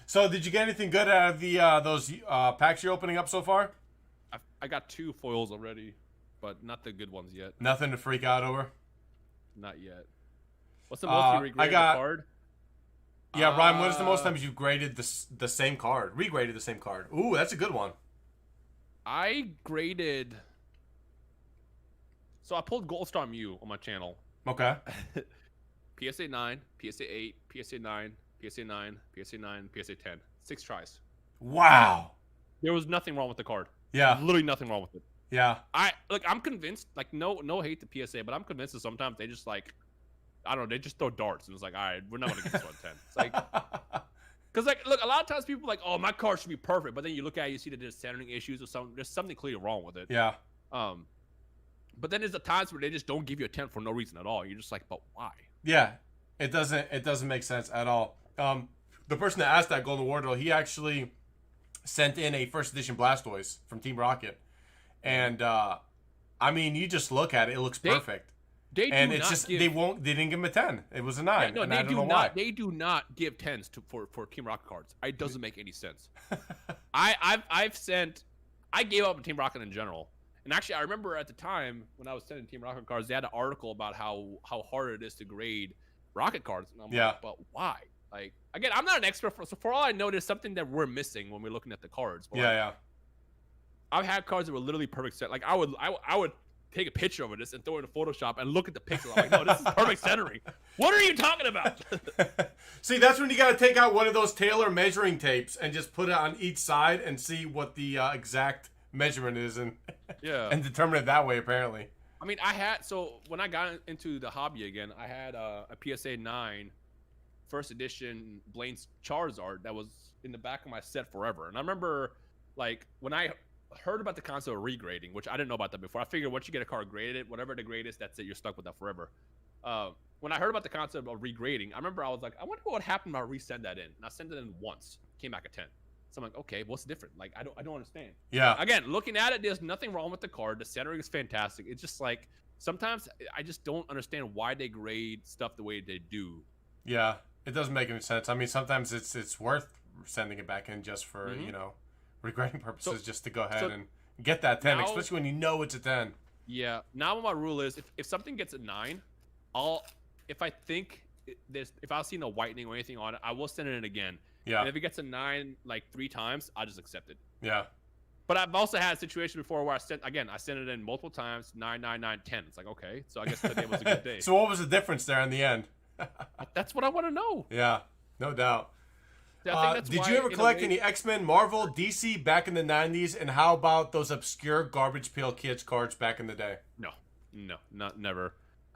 So, did you get anything good out of the those packs you're opening up so far? I got 2 foils already, but not the good ones yet. Nothing to freak out over? Not yet. What's the most you regraded card? Yeah, Ryan, what is the most times you've graded the same card? Regraded the same card. Ooh, that's a good one. I graded... So I pulled Gold Star Mew on my channel. Okay. PSA 9, PSA 8, PSA 9, PSA 9, PSA 9, PSA 10. 6 tries. Wow. There was nothing wrong with the card. Yeah. Literally nothing wrong with it. Yeah. I'm convinced, like, no hate to PSA, but I'm convinced that sometimes they just, like, I don't know, they just throw darts, and it's like, all right, we're not going to get this one 10. It's like, because, like, look, a lot of times people are like, oh, my card should be perfect, but then you look at it, you see that there's centering issues or something, there's something clearly wrong with it. Yeah. But then there's the times where they just don't give you a 10 for no reason at all. You're just like, but why? Yeah, it doesn't make sense at all. The person that asked that Golden Wardle, he actually sent in a first edition Blastoise from Team Rocket, and I mean, you just look at it, it looks perfect. They didn't give him a 10. It was a 9. Yeah, no, and I don't know why. They do not give 10s for Team Rocket cards. It doesn't make any sense. I gave up on Team Rocket in general. And actually, I remember at the time when I was sending Team Rocket cards, they had an article about how hard it is to grade Rocket cards. And I'm like, but why? Like, again, I'm not an expert, so for all I know, there's something that we're missing when we're looking at the cards. But I've had cards that were literally perfect set. Like, I would take a picture of this and throw it in Photoshop and look at the pixel. I'm like, no, this is perfect centering. What are you talking about? See, that's when you got to take out one of those Taylor measuring tapes and just put it on each side and see what the exact measurement is and determine it that way, apparently. I mean, so when I got into the hobby again, I had a PSA 9 first edition Blaine's Charizard that was in the back of my set forever. And I remember, like, when I heard about the concept of regrading, which I didn't know about that before. I figured once you get a card graded, whatever the grade is, that's it. You're stuck with that forever. When I heard about the concept of regrading, I remember I was like, I wonder what would happen if I resend that in. And I sent it in once. Came back a 10. So I'm like, okay, what's different? Like, I don't understand. Yeah. Again, looking at it, there's nothing wrong with the card. The centering is fantastic. It's just like, sometimes I just don't understand why they grade stuff the way they do. Yeah, it doesn't make any sense. I mean, sometimes it's worth sending it back in just for, regrading purposes, just to go ahead and get that 10, especially when you know it's a 10. Yeah. Now my rule is, if something gets a 9, if I think if I've seen a whitening or anything on it, I will send it in again. Yeah. And if it gets a 9 like 3 times, I'll just accept it. Yeah. But I've also had a situation before where I sent it in multiple times, 9, 9, 9, 10. It's like, okay, so I guess today was a good day. So what was the difference there in the end? That's what I want to know. Yeah, no doubt. Did you ever collect any X-Men, Marvel, DC back in the 90s? And how about those obscure Garbage Pail Kids cards back in the day? No, never.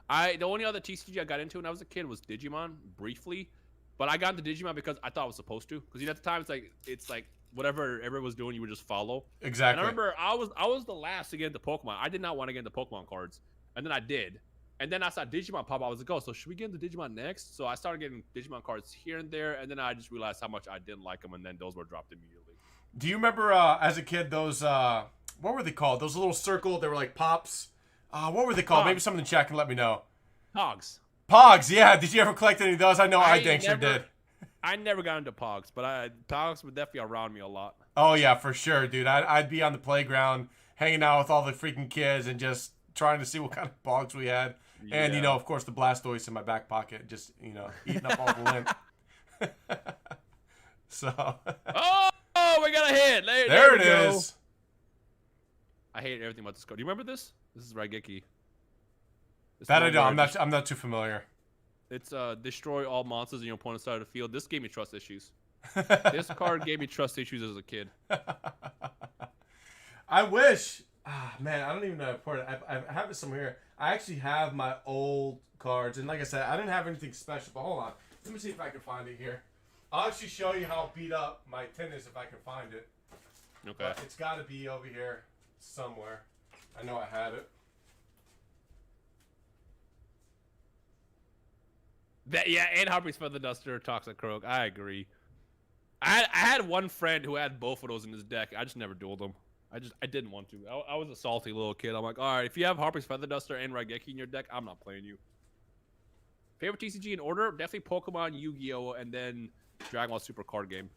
The only other TCG I got into when I was a kid was Digimon, briefly. But I got into Digimon because I thought I was supposed to. Because at the time, it's like whatever everyone was doing, you would just follow. Exactly. And I remember I was the last to get into Pokemon. I did not want to get into Pokemon cards, and then I did. And then I saw Digimon pop. I was like, oh, so should we get into Digimon next? So I started getting Digimon cards here and there, and then I just realized how much I didn't like them, and then those were dropped immediately. Do you remember as a kid those what were they called? Those little circle, they were like pops. What were they called? Maybe someone in the chat can let me know. Pogs. Pogs, yeah. Did you ever collect any of those? I know I dang sure did. I never got into Pogs, but Pogs were definitely around me a lot. Oh yeah, for sure, dude. I'd be on the playground hanging out with all the freaking kids and just trying to see what kind of Pogs we had. Yeah. And, of course, the Blastoise in my back pocket, just, eating up all the lint. So. Oh, we got a hit. There it is. I hate everything about this code. Do you remember this? This is Raigeki. That I don't. I'm not too familiar. It's destroy all monsters in your opponent's side of the field. This gave me trust issues. This card gave me trust issues as a kid. I wish. Man, I don't even know how to put it. I have it somewhere here. I actually have my old cards, and like I said, I didn't have anything special. But hold on, let me see if I can find it here. I'll actually show you how beat up my tin is if I can find it. Okay. But it's got to be over here somewhere. I know I had it. And Harpy's Feather Duster, Toxic Croak. I agree. I had one friend who had both of those in his deck. I just never dueled them. I didn't want to. I was a salty little kid. I'm like, all right, if you have Harpy's Feather Duster and Raigeki in your deck, I'm not playing you. Favorite TCG in order? Definitely Pokemon, Yu-Gi-Oh, and then Dragon Ball Super card game.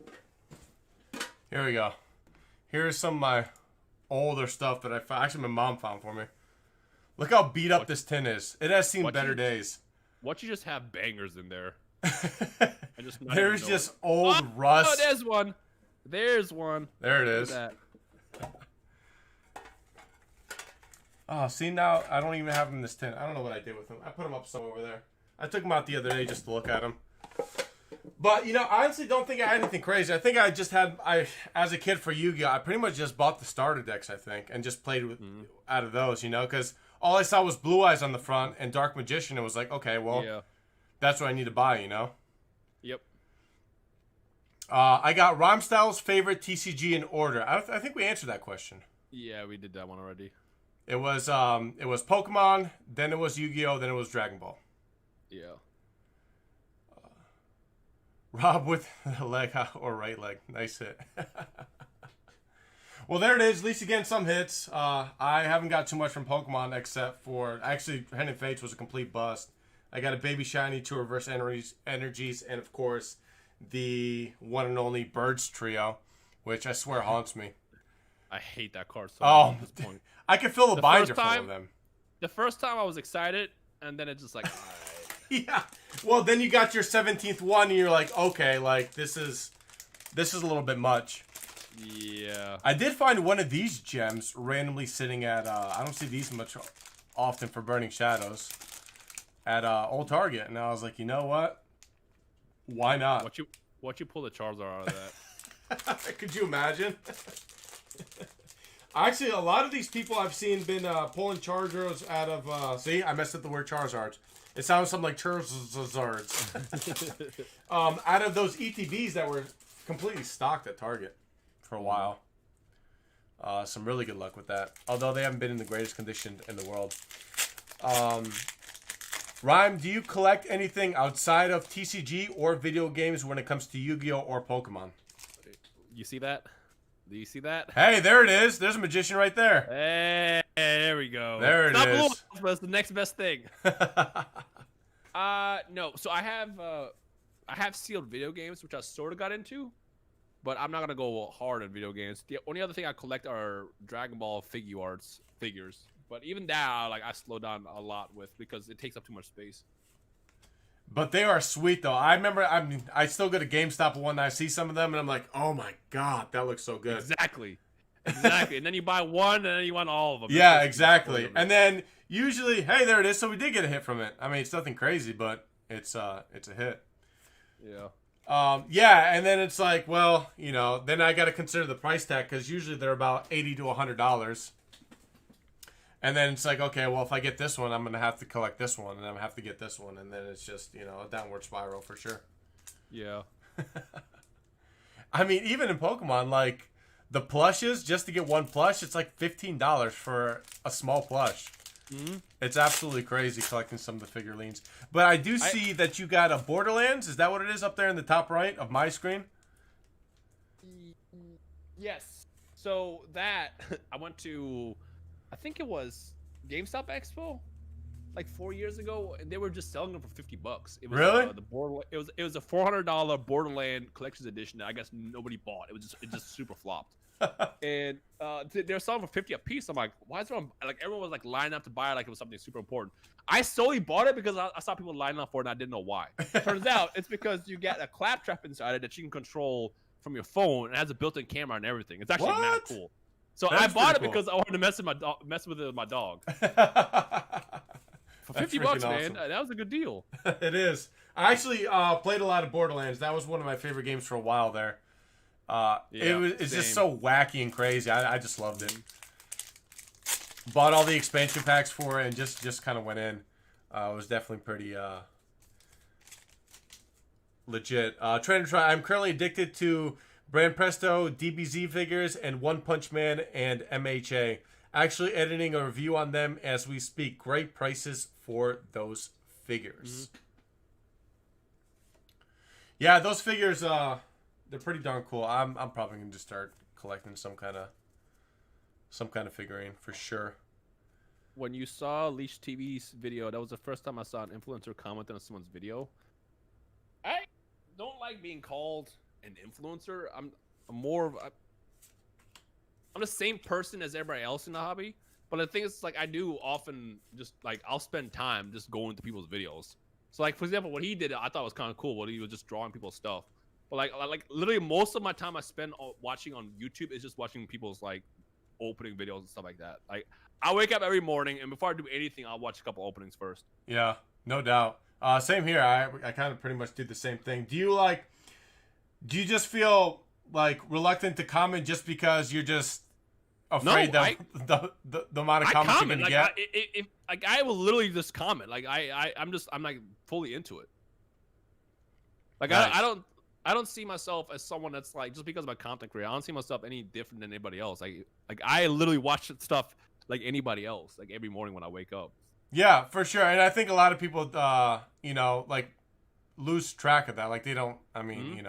Here we go. Here's some of my older stuff that I found. Actually, my mom found for me. Look how beat up this tin is. It has seen better days. What you just have bangers in there? There's just old rust. Oh, there's one. There's one. There it is. Oh, see, now I don't even have them in this tin. I don't know what I did with them. I put them up somewhere over there. I took them out the other day just to look at them. But, I honestly don't think I had anything crazy. I think I just had, as a kid for Yu-Gi-Oh, I pretty much just bought the starter decks, I think, and just played with out of those, because all I saw was Blue Eyes on the front and Dark Magician. It was like, okay, well, that's what I need to buy, Yep. I got Rhymestyle's favorite TCG in order. I think we answered that question. Yeah, we did that one already. It was Pokemon, then it was Yu-Gi-Oh, then it was Dragon Ball. Yeah. Rob with the leg or right leg. Nice hit. Well, there it is. At least again, some hits. I haven't got too much from Pokemon except for actually Hidden Fates was a complete bust. I got a Baby Shiny, 2 Reverse Energies, and of course the one and only Birds Trio, which I swear haunts me. I hate that card so much at this point. I can fill a binder full of them. The first time I was excited, and then it's just like, all right. Yeah. Well, then you got your 17th one, and you're like, okay, like this is a little bit much. Yeah. I did find one of these gems randomly sitting at I don't see these much often for Burning Shadows at Old Target, and I was like, you know what? Why not? What you pull the Charizard out of that? Could you imagine? Actually, a lot of these people I've seen been pulling Charizards out of. See, I messed up the word Charizards. It sounds something like Charizards. Out of those ETBs that were completely stocked at Target for a while. Some really good luck with that. Although they haven't been in the greatest condition in the world. Rhyme, do you collect anything outside of TCG or video games when it comes to Yu-Gi-Oh or Pokemon? You see that? Do you see that? Hey, there it is. There's a magician right there. Hey, there we go. There it is. Blue, but it's the next best thing. No. So I have sealed video games, which I sort of got into, but I'm not gonna go hard on video games. The only other thing I collect are Dragon Ball figures. But even that, I slow down a lot with because it takes up too much space. But they are sweet, though. I remember, I still go to GameStop one night, I see some of them, and I'm like, oh my god, that looks so good. Exactly. And then you buy one, and then you want all of them. Yeah, exactly. And then usually, hey, there it is. So we did get a hit from it. I mean, it's nothing crazy, but it's a hit. Yeah. Yeah, and then it's like, well, then I got to consider the price tag because usually they're about $80 to $100. And then it's like, okay, well, if I get this one, I'm going to have to collect this one, and I'm going to have to get this one. And then it's just, a downward spiral for sure. Yeah. I mean, even in Pokemon, like the plushes, just to get one plush, it's like $15 for a small plush. Mm-hmm. It's absolutely crazy collecting some of the figurines. But I do see that you got a Borderlands. Is that what it is up there in the top right of my screen? Yes. So that I went to, I think it was GameStop Expo, like 4 years ago, and they were just selling them for $50. It was Really? It was a $400 Borderland Collector's Edition that I guess nobody bought. It just super flopped. And they're selling for 50 a piece. I'm like, why is there like everyone was like lining up to buy it like it was something super important. I solely bought it because I saw people lining up for it and I didn't know why. Turns out it's because you get a claptrap inside it that you can control from your phone and it has a built-in camera and everything. It's actually not cool. So I bought it because I wanted to mess with it with my dog. For $50, man, that was a good deal. It is. I actually played a lot of Borderlands. That was one of my favorite games for a while there. It's just so wacky and crazy. I just loved it. Bought all the expansion packs for it and just kind of went in. It was definitely pretty legit. I'm currently addicted to Brand Presto, DBZ figures, and One Punch Man and MHA. Actually editing a review on them as we speak. Great prices for those figures. Mm-hmm. Yeah, those figures, they're pretty darn cool. I'm probably gonna just start collecting some kind of figurine for sure. When you saw Leash TV's video, that was the first time I saw an influencer comment on someone's video. I don't like being called an influencer. I'm the same person as everybody else in the hobby, but the thing is, like, I do often just like I'll spend time just going to people's videos. So, like, for example, what he did, I thought was kind of cool. What he was just drawing people's stuff. But like literally most of my time I spend watching on YouTube is just watching people's like opening videos and stuff like that. Like I wake up every morning and before I do anything, I'll watch a couple openings first. Yeah, no doubt. Same here. I kind of pretty much do the same thing. Do you just feel like reluctant to comment just because you're just afraid that the amount of comments you're gonna get? I will literally just comment. Like I'm like fully into it. Like nice. I don't see myself as someone that's like, just because I'm a content creator, I don't see myself any different than anybody else. Like I literally watch stuff like anybody else, like every morning when I wake up. Yeah, for sure. And I think a lot of people, like lose track of that. Like they don't, I mean,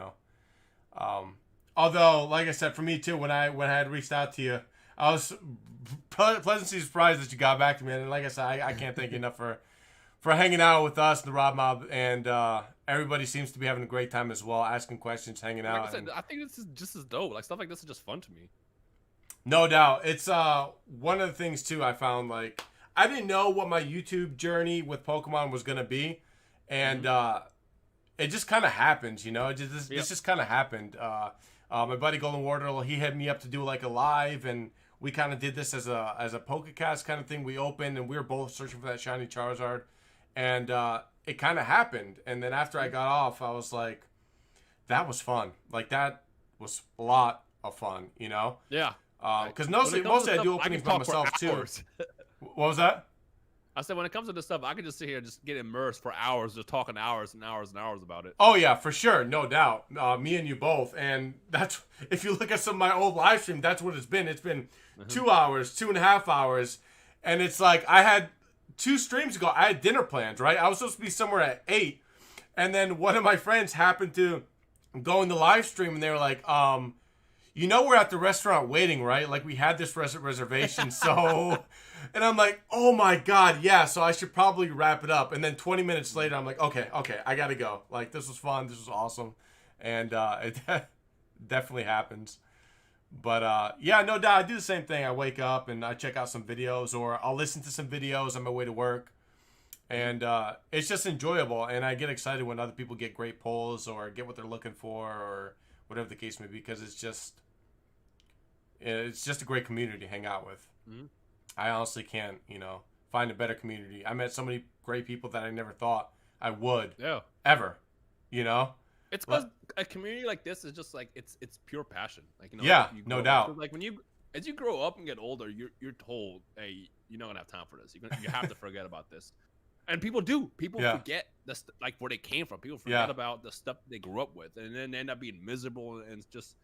although, like I said, for me too, when I had reached out to you, I was pleasantly surprised that you got back to me. And like I said, I can't thank you enough for hanging out with us, the Rob Mob, and everybody seems to be having a great time as well, asking questions, hanging out. Like I said, I think this is just as dope. Like stuff like this is just fun to me. No doubt. It's one of the things too I found, like, I didn't know what my YouTube journey with Pokemon was gonna be, and it just kind of happened, It just kind of happened. My buddy Golden Wardle, he hit me up to do like a live, and we kind of did this as a Pokecast kind of thing. We opened, and we were both searching for that shiny Charizard, and it kind of happened. And then after I got off, I was like, that was fun. Like that was a lot of fun, Yeah. Because mostly I do openings by myself too. What was that? I said when it comes to this stuff, I could just sit here and just get immersed for hours, just talking hours and hours and hours about it. Oh yeah, for sure, no doubt. Me and you both, and that's if you look at some of my old live stream, that's what it's been. It's been 2 hours, 2.5 hours, and it's like I had 2 streams ago. I had dinner plans, right? I was supposed to be somewhere at 8, and then one of my friends happened to go in the live stream, and they were like, we're at the restaurant waiting, right? Like we had this reservation, so. And I'm like, oh my God, yeah, so I should probably wrap it up. And then 20 minutes later, I'm like, okay, I gotta go. Like, this was fun, this was awesome. And it definitely happens. But yeah, no doubt, I do the same thing. I wake up and I check out some videos, or I'll listen to some videos on my way to work. And it's just enjoyable. And I get excited when other people get great polls or get what they're looking for or whatever the case may be, because it's just a great community to hang out with. Mm-hmm. I honestly can't, find a better community. I met so many great people that I never thought I would. Yeah. Ever. It's because a community like this is just like it's pure passion. Like yeah, no doubt. Like as you grow up and get older, you're told, hey, you're not gonna have time for this. You have to forget about this. And people do. People Yeah. forget like where they came from. People forget Yeah. about the stuff they grew up with, and then they end up being miserable. And it's just,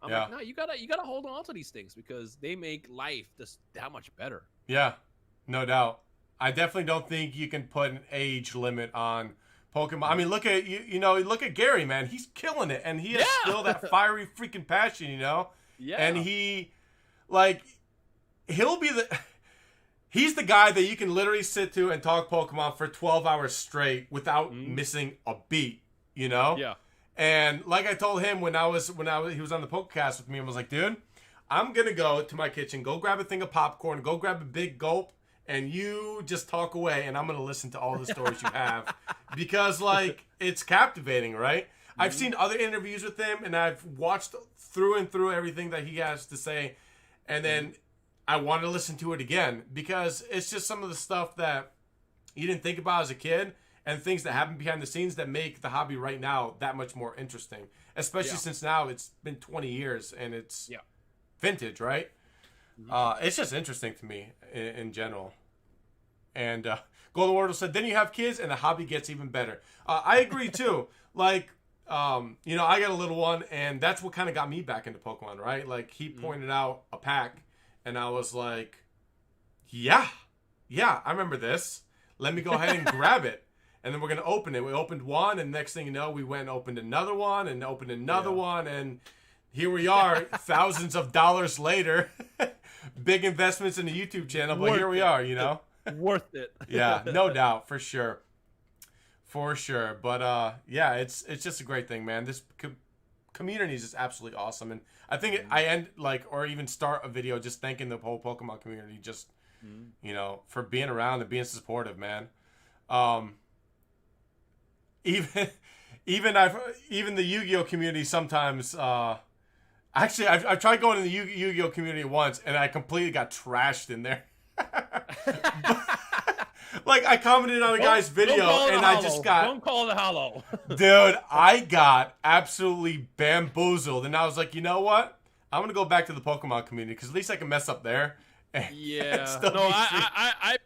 I'm Yeah. like, no, you gotta hold on to these things because they make life just that much better. Yeah, no doubt. I definitely don't think you can put an age limit on Pokemon. I mean, look at look at Gary, man. He's killing it, and he has still that fiery freaking passion, Yeah. And he's the guy that you can literally sit to and talk Pokemon for 12 hours straight without missing a beat, Yeah. And like I told him when he was on the Pokecast with me, I was like, dude, I'm gonna go to my kitchen, go grab a thing of popcorn, go grab a big gulp, and you just talk away, and I'm gonna listen to all the stories you have, because like it's captivating, right? I've seen other interviews with him, and I've watched through and through everything that he has to say, and then I want to listen to it again because it's just some of the stuff that you didn't think about as a kid, and things that happen behind the scenes that make the hobby right now that much more interesting, especially since now it's been 20 years and it's vintage, right? It's just interesting to me in general. And Golden Wardle said, then you have kids and the hobby gets even better. I agree too. Like, I got a little one, and that's what kind of got me back into Pokemon, right? Like, he pointed out a pack, and I was like, yeah, I remember this. Let me go ahead and grab it. And then we're going to open it. We opened one, and next thing you know, we went and opened another one, and opened another one, and here we are, thousands of dollars later. Big investments in the YouTube channel, but here we are, Worth it. Yeah, no doubt, for sure. For sure. But, yeah, it's just a great thing, man. This community is just absolutely awesome. And I think I end, or even start a video just thanking the whole Pokemon community just, for being around and being supportive, man. Even the Yu-Gi-Oh community sometimes, actually, I've tried going in the Yu-Gi-Oh community once, and I completely got trashed in there. Like, I commented on a guy's video, and I just got... Don't call it hollow. Dude, I got absolutely bamboozled, and I was like, you know what? I'm going to go back to the Pokemon community, because at least I can mess up there. Yeah. No, I've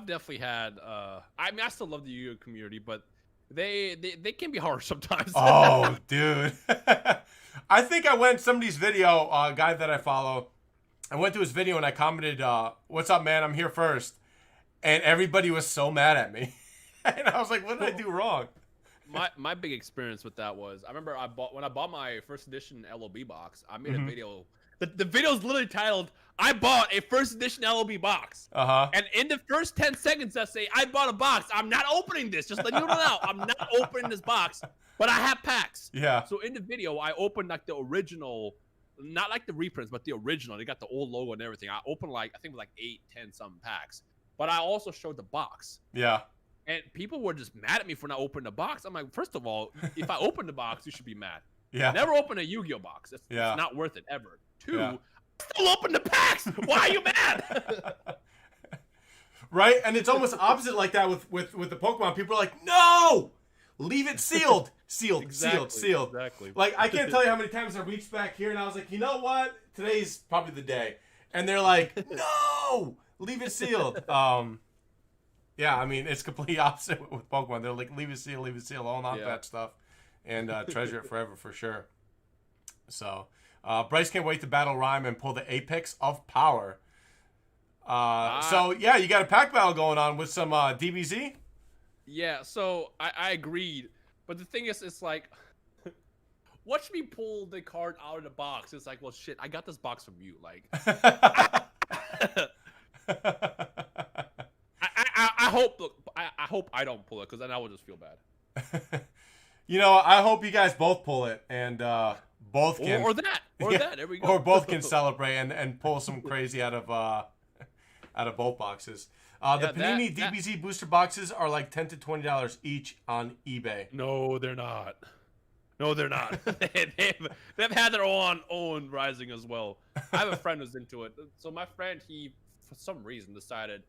definitely had... I mean, I still love the Yu-Gi-Oh community, but they can be harsh sometimes. Oh, dude. I think I went somebody's video, a guy that I follow, I went to his video and I commented, what's up, man? I'm here first. And everybody was so mad at me. And I was like, what did I do wrong? My big experience with that was, I remember when I bought my first edition LOB box, I made a video. The video is literally titled, I bought a first edition LOB box. And in the first 10 seconds, I say, I bought a box. I'm not opening this. Just let you know now. I'm not opening this box. But I have packs. Yeah. So in the video, I opened like the original, not like the reprints, but the original. They got the old logo and everything. I opened I think it was 8, 10 something packs. But I also showed the box. Yeah. And people were just mad at me for not opening the box. I'm like, first of all, if I open the box, you should be mad. Yeah. Never open a Yu-Gi-Oh box. It's not worth it ever. 2, still open the packs. Why are you mad? Right? And it's almost opposite like that with the Pokemon. People are like, no! Leave it sealed. Sealed. Exactly. Like, I can't tell you how many times I reached back here and I was like, you know what? Today's probably the day. And they're like, no! Leave it sealed. Yeah, I mean, it's completely opposite with Pokemon. They're like, leave it sealed, all not that stuff. And treasure it forever for sure. So, Bryce can't wait to battle Rhyme and pull the apex of power. So, yeah, you got a pack battle going on with some DBZ? Yeah, so I agreed. But the thing is, it's like, watch me pull the card out of the box. It's like, well, shit, I got this box from you. Like, I hope I don't pull it, because then I will just feel bad. I hope you guys both pull it, and both can... Or that, there we go. Or both can celebrate and pull some crazy out of both boxes. The Panini DBZ booster boxes are like $10 to $20 each on eBay. No, they're not. they've had their own rising as well. I have a friend who's into it. So my friend, he, for some reason, decided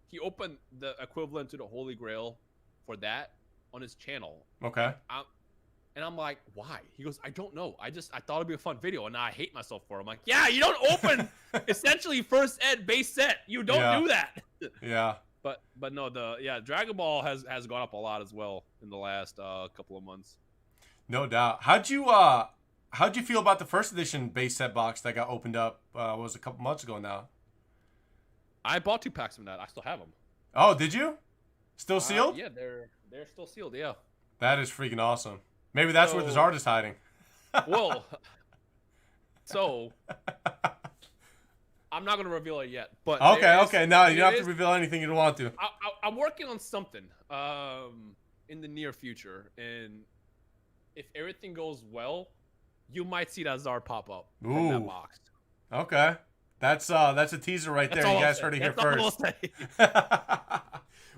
he opened the equivalent to the Holy Grail for that on his channel. Okay. And I'm like, why? He goes, I don't know. I thought it'd be a fun video, and now I hate myself for it. I'm like, yeah, you don't open essentially first ed base set. You don't do that. Yeah. But no, Dragon Ball has gone up a lot as well in the last couple of months. No doubt. How'd you feel about the first edition base set box that got opened up? Was a couple months ago now. I bought 2 packs from that. I still have them. Oh, did you? Still sealed? Yeah, they're still sealed. Yeah. That is freaking awesome. Maybe that's where the Zard is hiding. Well, so I'm not gonna reveal it yet. But okay. No, you don't have to reveal anything you don't want to. I'm working on something in the near future, and if everything goes well, you might see that Zard pop up from that box. Okay. That's a teaser right there. You guys heard it here first.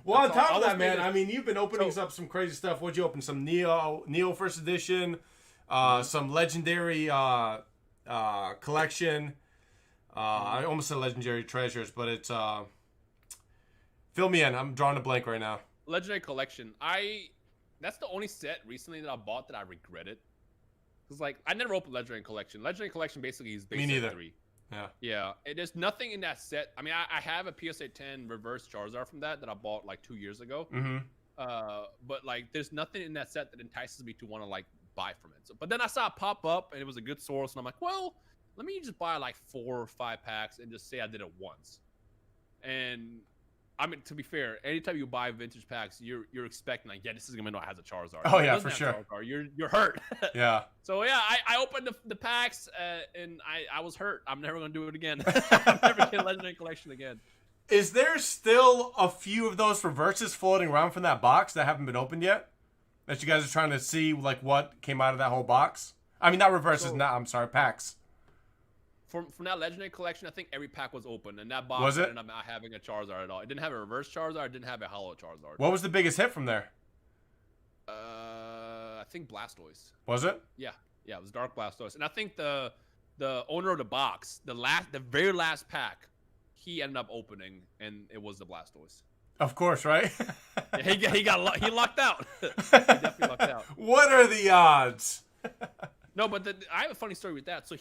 Well, on top of that, man, I mean, you've been opening up some crazy stuff. What'd you open? Some Neo first edition, some legendary collection. I almost said legendary treasures, but it's fill me in. I'm drawing a blank right now. Legendary collection. That's the only set recently that I bought that I regretted. Cause like I never opened legendary collection. Legendary collection basically is base set 3. Yeah. There's nothing in that set. I mean, I have a PSA 10 reverse Charizard from that I bought like 2 years ago. Mm-hmm. But like, there's nothing in that set that entices me to want to like buy from it. So, but then I saw it pop up, and it was a good source, and I'm like, well, let me just buy like 4 or 5 packs and just say I did it once. And I mean, to be fair, anytime you buy vintage packs, you're expecting like, yeah, this is gonna know it has a Charizard. Oh yeah, for sure. You're hurt. Yeah. So yeah, I opened the packs and I was hurt. I'm never gonna do it again. I'm never getting Legendary Collection again. Is there still a few of those reverses floating around from that box that haven't been opened yet? That you guys are trying to see like what came out of that whole box? I mean, not reverses. I'm sorry, packs. From that Legendary Collection, I think every pack was open, and that box ended up not having a Charizard at all. It didn't have a reverse Charizard. It didn't have a hollow Charizard. What was the biggest hit from there? I think Blastoise. Was it? Yeah, it was Dark Blastoise, and I think the owner of the box, the very last pack, he ended up opening, and it was the Blastoise. Of course, right? Yeah, he lucked out. He definitely lucked out. What are the odds? No, but I have a funny story with that. So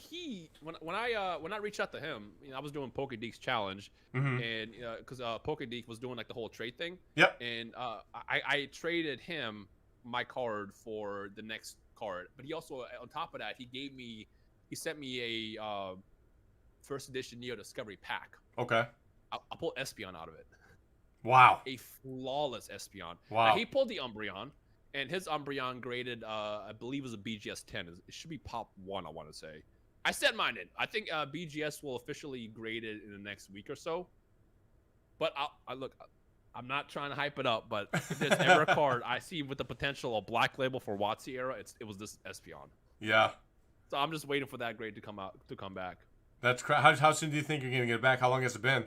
when I reached out to him, I was doing Pokedeek's challenge, and because Pokedeek was doing like the whole trade thing. Yep. And I traded him my card for the next card, but he also on top of that he sent me a first edition Neo Discovery pack. Okay. I pulled Espeon out of it. Wow. A flawless Espeon. Wow. Now, he pulled the Umbreon. And his Umbreon graded, I believe, was a BGS 10. It should be Pop 1, I want to say. I set mine in. I think BGS will officially grade it in the next week or so. But look, I'm not trying to hype it up, but if there's ever a card I see with the potential of Black Label for WotC era, it was this Espeon. Yeah. So I'm just waiting for that grade to come back. That's how soon do you think you're going to get it back? How long has it been?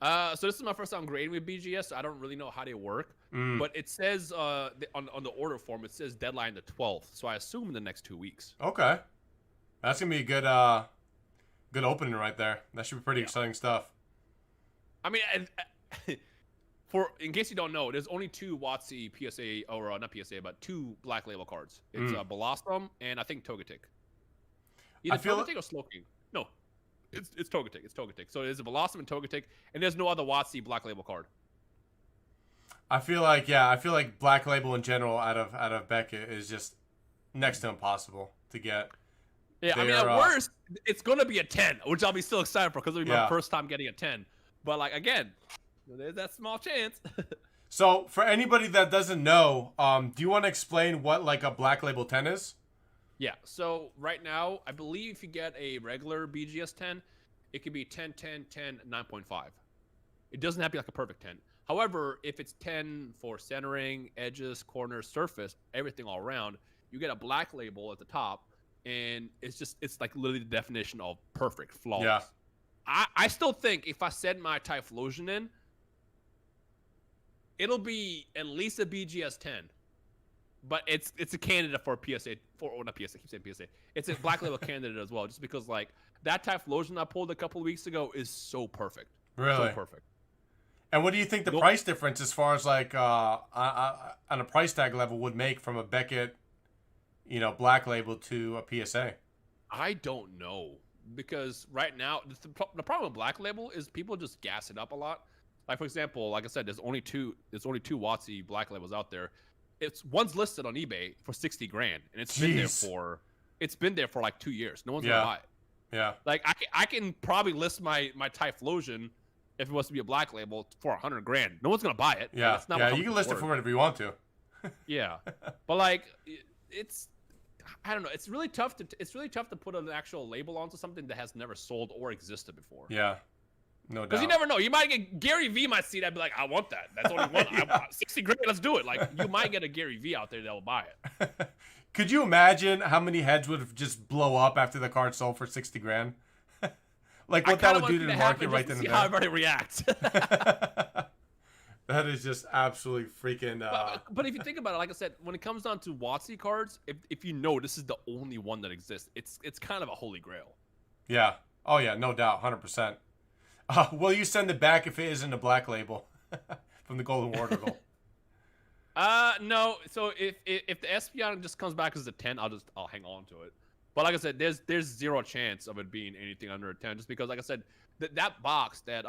So this is my first time grading with BGS, so I don't really know how they work. But it says on the order form, it says deadline the 12th. So I assume in the next 2 weeks. Okay. That's going to be a good opening right there. That should be pretty exciting stuff. I mean, in case you don't know, there's only 2 WotC PSA, or not PSA, but 2 Black Label cards. It's Blossom and I think Togetic. Either Togetic or Slowking. No. It's Togetic. It's Togetic. So there's a Blossom and Togetic, and there's no other WotC Black Label card. I feel like Black Label in general out of Beckett is just next to impossible to get. Yeah, I mean, at worst, it's gonna be a 10, which I'll be still excited for because it'll be my first time getting a 10. But like again, there's that small chance. So for anybody that doesn't know, do you want to explain what like a Black Label 10 is? Yeah, so right now, I believe if you get a regular BGS 10, it could be 10, 10, 10, 9.5. It doesn't have to be like a perfect 10. However, if it's 10 for centering, edges, corners, surface, everything all around, you get a Black Label at the top, and it's like literally the definition of perfect, flawless. Yeah. I still think if I send my Typhlosion in, it'll be at least a BGS 10. But it's a candidate for a PSA, not PSA, I keep saying PSA. It's a Black Label candidate as well, just because like that Typhlosion I pulled a couple of weeks ago is so perfect. Really? So perfect. And what do you think the price difference as far as like on a price tag level would make from a Beckett, Black Label to a PSA? I don't know, because right now the problem with Black Label is people just gas it up a lot. Like for example, like I said, there's only two WotC black labels out there. One's listed on eBay for 60 grand, and it's been there for like 2 years. No one's gonna buy it. Yeah. Like I can probably list my Typhlosion if it was to be a black label for 100 grand. No one's gonna buy it. Yeah. That's not yeah. You can list it for whatever you want to. Yeah, but like I don't know. It's really tough to put an actual label onto something that has never sold or existed before. Yeah. No doubt. Because you never know. You might get GaryVee might see that and be like, I want that. That's only one. Yeah. 60 grand, let's do it. Like you might get a GaryVee out there that'll buy it. Could you imagine how many heads would just blow up after the card sold for 60 grand? Like what that would do to the market right then and there. How everybody reacts. That is just absolutely freaking. But if you think about it, like I said, when it comes down to WotC cards, if you know this is the only one that exists, it's kind of a holy grail. Yeah. Oh yeah, no doubt, 100%. Will you send it back if it isn't a black label from the Golden War article? No. So if the Espeon just comes back as a 10, I'll hang on to it. But like I said, there's zero chance of it being anything under a 10, just because, like I said, that box that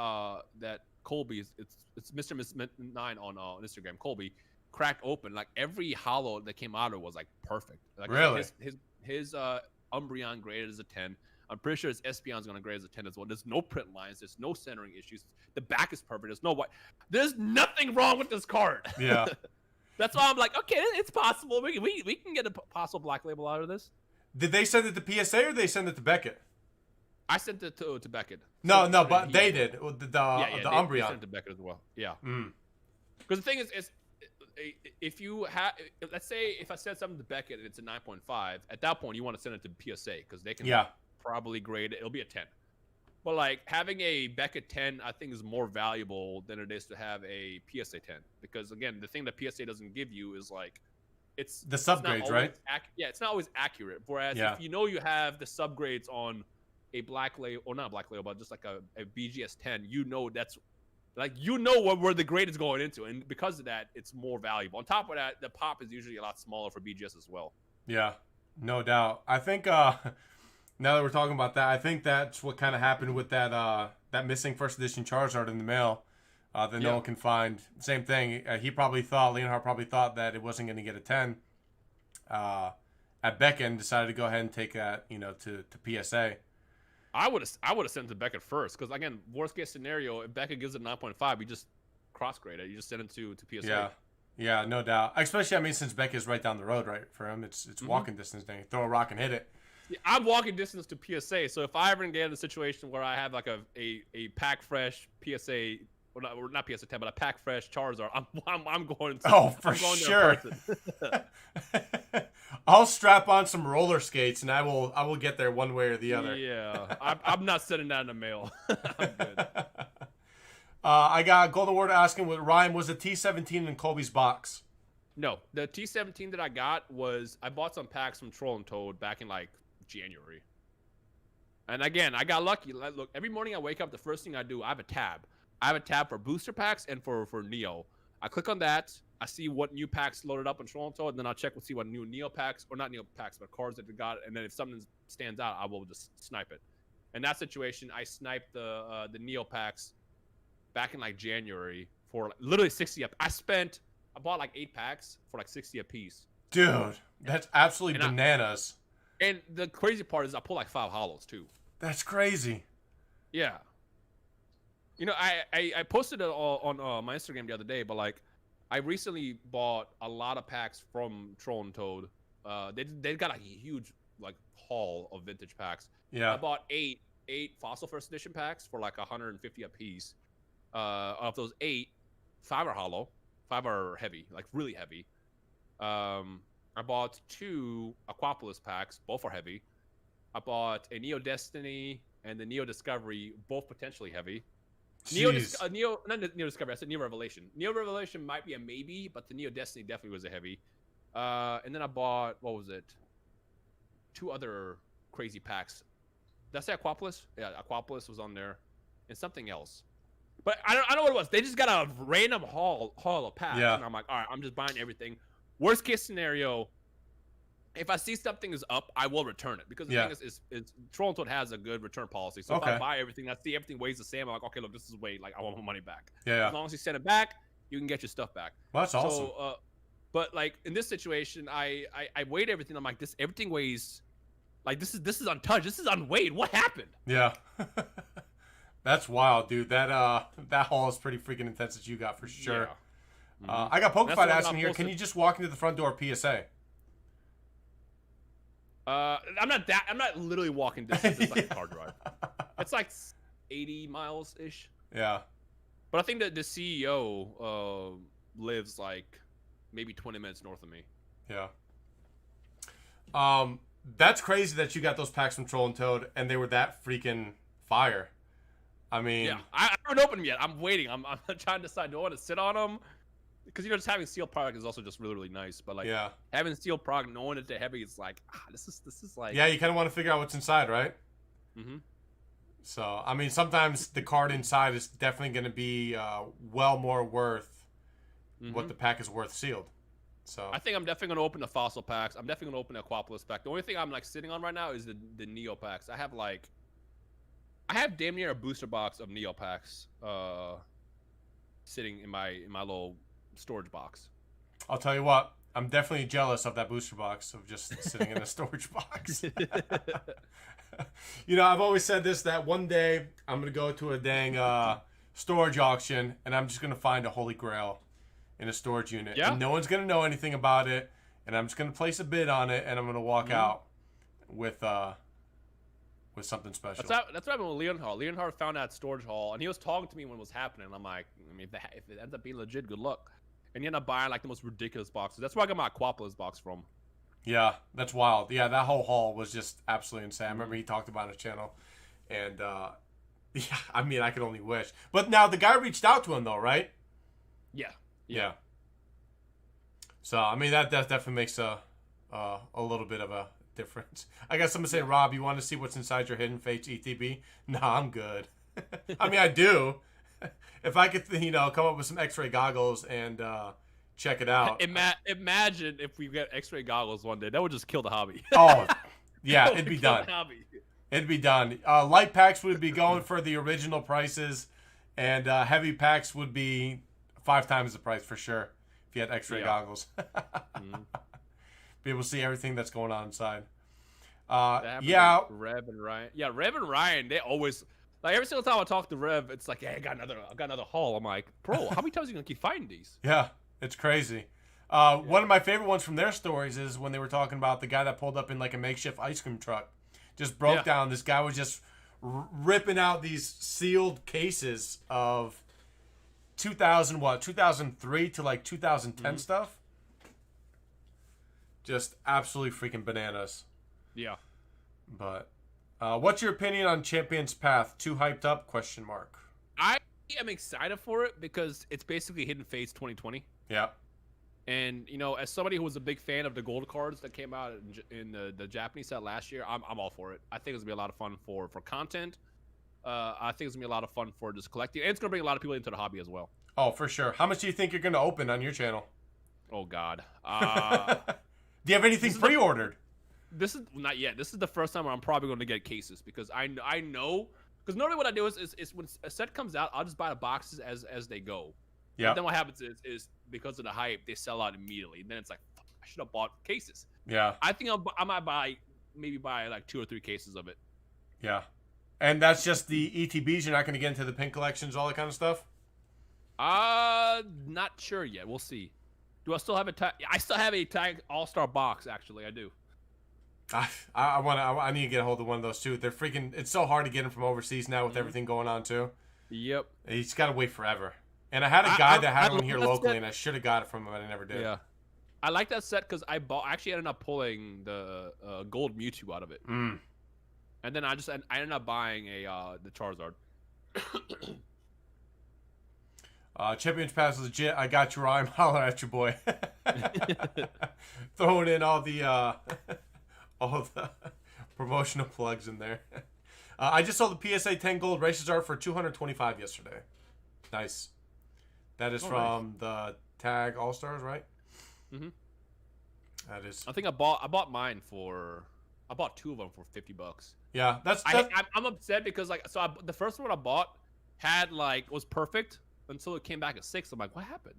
Colby's it's Mr. Miss 9 on Instagram. Colby cracked open, like every hollow that came out of it was like perfect. Like really? His Umbreon graded as a 10. I'm pretty sure his Espeon's gonna grade as a 10 as well. There's no print lines. There's no centering issues. The back is perfect. There's no white. There's nothing wrong with this card. Yeah. That's why I'm like, okay, it's possible. We can get a possible black label out of this. Did they send it to PSA or did they send it to Beckett? I sent it to Beckett. No, but they did. The Umbreon. They sent it to Beckett as well. Yeah. Because the thing is if you have, let's say if I send something to Beckett and it's a 9.5, at that point you want to send it to PSA because they can probably grade it. It'll be a 10. But like having a Beckett 10, I think is more valuable than it is to have a PSA 10 because again, the thing that PSA doesn't give you is like it's the subgrades, right? It's not always accurate. Whereas if you know you have the subgrades on a black label, or not a black label, but just like a BGS 10, you know that's like where the grade is going into, and because of that, it's more valuable. On top of that, the pop is usually a lot smaller for BGS as well. Yeah, no doubt. I think now that we're talking about that, I think that's what kind of happened with that missing first edition Charizard in the mail that no one can find. Same thing. Leonhardt probably thought that it wasn't going to get a 10 at Beckett and decided to go ahead and take that, to PSA. I would have sent it to Beckett first because again, worst case scenario, if Beckett gives it 9.5, you just cross grade it. You just send it to PSA. Yeah, no doubt. Especially, since Beckett's right down the road, right, for him, it's walking distance. Then throw a rock and hit it. Yeah, I'm walking distance to PSA, so if I ever get in a situation where I have like a pack fresh PSA, or not PSA 10, but a pack fresh Charizard, I'm going to. Oh, for sure. I'll strap on some roller skates and I will get there one way or the other. Yeah, I'm not sending that in the mail. I'm good. I got Golden Ward asking what Ryan was a T17 in Colby's box. No, the T17 that I got I bought some packs from Troll and Toad back in like January. And again, I got lucky. Look, every morning I wake up, the first thing I do, I have a tab. I have a tab for booster packs and for Neo. I click on that. I see what new packs loaded up in Troll and Toad, and then I'll check and see what new Neo packs, or not Neo packs, but cards that we got. And then if something stands out, I will just snipe it. In that situation, I sniped the Neo packs back in like January for literally 60 up. I bought like 8 packs for like 60 a piece. Dude, that's absolutely bananas. And the crazy part is I pull like 5 hollows too. That's crazy. Yeah. I posted it on my Instagram the other day, but like I recently bought a lot of packs from Troll and Toad. They got a huge like haul of vintage packs. Yeah. I bought 8 Fossil First Edition packs for like 150 a piece. Of those 8, 5 are hollow, 5 are heavy, like really heavy. I bought 2 Aquapolis packs, both are heavy. I bought a Neo Destiny and the Neo Discovery, both potentially heavy. Not Neo Discovery, I said Neo Revelation. Neo Revelation might be a maybe, but the Neo Destiny definitely was a heavy. And then I bought, what was it? 2 other crazy packs. Did I say Aquapolis? Yeah, Aquapolis was on there. And something else. But I don't know what it was. They just got a random haul of packs. Yeah. And I'm like, all right, I'm just buying everything. Worst case scenario, if I see something is up, I will return it because the thing is Troll and Toad has a good return policy. So if I buy everything, I see everything weighs the same. I'm like, okay, look, this is weight. Like I want my money back. Yeah. As long as you send it back, you can get your stuff back. Well, that's awesome. So, but like in this situation, I weighed everything. I'm like, everything weighs. Like this is untouched. This is unweighed. What happened? Yeah. That's wild, dude. That haul is pretty freaking intense that you got for sure. Yeah. I got Pokefight asking here. Can you just walk into the front door PSA? I'm not literally walking distance. It's like a car drive. It's like 80 miles ish. Yeah. But I think that the CEO lives like maybe 20 minutes north of me. Yeah. That's crazy that you got those packs from Troll and Toad and they were that freaking fire. I mean, yeah, I haven't opened them yet. I'm waiting. I'm trying to decide, do I want to sit on them? Because just having sealed product is also just really, really nice. But like, having sealed product, knowing that they're heavy, it's like, this is like. Yeah, you kind of want to figure out what's inside, right? Mm-hmm. So I mean, sometimes the card inside is definitely going to be well more worth what the pack is worth sealed. So I think I'm definitely going to open the fossil packs. I'm definitely going to open the Aquapolis pack. The only thing I'm like sitting on right now is the Neo packs. I have damn near a booster box of Neo packs sitting in my little storage box. I'll tell you what, I'm definitely jealous of that booster box of just sitting in a storage box. You know, I've always said this, that one day I'm going to go to a dang storage auction and I'm just going to find a holy grail in a storage unit. Yeah. And no one's going to know anything about it. And I'm just going to place a bid on it and I'm going to walk out with something special. That's what happened with Leonhard. Leonhard found that storage hall and he was talking to me when it was happening. I'm like, I mean, if it ends up being legit, good luck. And he ended up buying like the most ridiculous boxes. That's where I got my Aquapolis box from. Yeah, that's wild. Yeah, that whole haul was just absolutely insane. I remember he talked about it on his channel. And, yeah, I mean, I could only wish. But now the guy reached out to him, though, right? Yeah. So, I mean, that definitely makes a little bit of a difference. I guess someone saying, Rob, you want to see what's inside your Hidden Fates ETB? Nah, I'm good. I mean, I do. If I could, come up with some X-ray goggles and check it out. Imagine if we get X-ray goggles one day. That would just kill the hobby. Oh, yeah, it'd be done. It'd be done. Light packs would be going for the original prices, and heavy packs would be 5 times the price for sure if you had X-ray goggles. Be able to see everything that's going on inside. Rev and Ryan. Yeah, Rev and Ryan, they always like every single time I talk to Rev, it's like, hey, I got another haul. I'm like, bro, how many times are you gonna keep finding these? Yeah, it's crazy. One of my favorite ones from their stories is when they were talking about the guy that pulled up in like a makeshift ice cream truck, just broke down. This guy was just ripping out these sealed cases of 2003 to like 2010 stuff. Just absolutely freaking bananas. Yeah. But what's your opinion on Champion's Path? Too hyped up? ? I am excited for it because it's basically Hidden Fates 2020. Yeah. And as somebody who was a big fan of the gold cards that came out in the Japanese set last year, I'm all for it. I think it's gonna be a lot of fun for content. I think it's gonna be a lot of fun for just collecting, and it's gonna bring a lot of people into the hobby as well. Oh, for sure. How much do you think you're gonna open on your channel? Oh God. Do you have anything pre-ordered? This is not yet. This is the first time where I'm probably going to get cases because I know because normally what I do is when a set comes out, I'll just buy the boxes as they go. Yeah. But then what happens is because of the hype, they sell out immediately. And then it's like, fuck, I should have bought cases. Yeah. I think I might buy like 2 or 3 cases of it. Yeah. And that's just the ETBs. You're not going to get into the pink collections, all that kind of stuff. Not sure yet. We'll see. Do I still have a tag? I still have a tag All-Star box. Actually, I do. I need to get a hold of one of those too. They're freaking. It's so hard to get them from overseas now with everything going on too. Yep. You just gotta wait forever. And I had a guy that had one here locally, and I should have got it from him, but I never did. Yeah. I like that set because I actually ended up pulling the gold Mewtwo out of it. Mm. And then I ended up buying the Charizard. Champion's Pass is legit. I got you, Rhyme. Holler at your boy. Throwing in all the promotional plugs in there. I just sold the PSA 10 gold races art for $225 yesterday. Nice. That is from the Tag All Stars, right? Mm-hmm. That is. I think I bought mine for. I bought 2 of them for $50. Yeah, I'm upset because the first one I bought was perfect until it came back at 6. I'm like, what happened?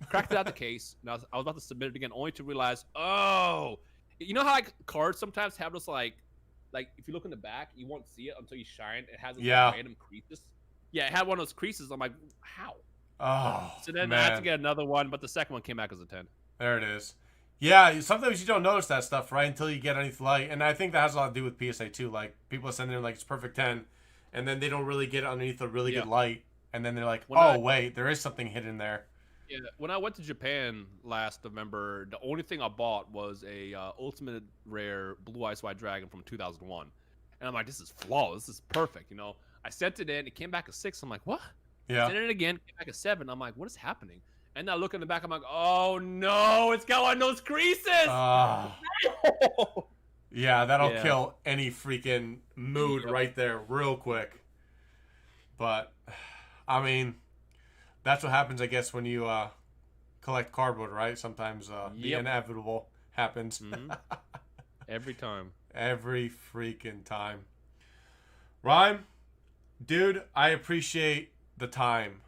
Cracked it out the case, and I was about to submit it again, only to realize, oh, you know how like cards sometimes have those like if you look in the back, you won't see it until you shine. It has those random creases. Yeah, it had one of those creases. I'm like, how? Oh, so then man. I had to get another one, but the second one came back as a 10. There it is. Yeah, sometimes you don't notice that stuff, right, until you get anything like, and I think that has a lot to do with PSA too. Like people send in like it's perfect 10, and then they don't really get it underneath a really good light, and then they're like, wait, there is something hidden there. Yeah, when I went to Japan last November, the only thing I bought was a Ultimate Rare Blue Eyes White Dragon from 2001, and I'm like, this is flawless, this is perfect, you know. I sent it in, it came back at 6. I'm like, what? Yeah. Sent it again, came back at 7. I'm like, what is happening? And I look in the back, I'm like, oh no, it's got one of those creases. Yeah, that'll kill any freaking mood right there real quick. But, I mean, that's what happens, I guess, when you collect cardboard, right? Sometimes the inevitable happens. Mm-hmm. Every time. Every freaking time. Rhyme, dude, I appreciate the time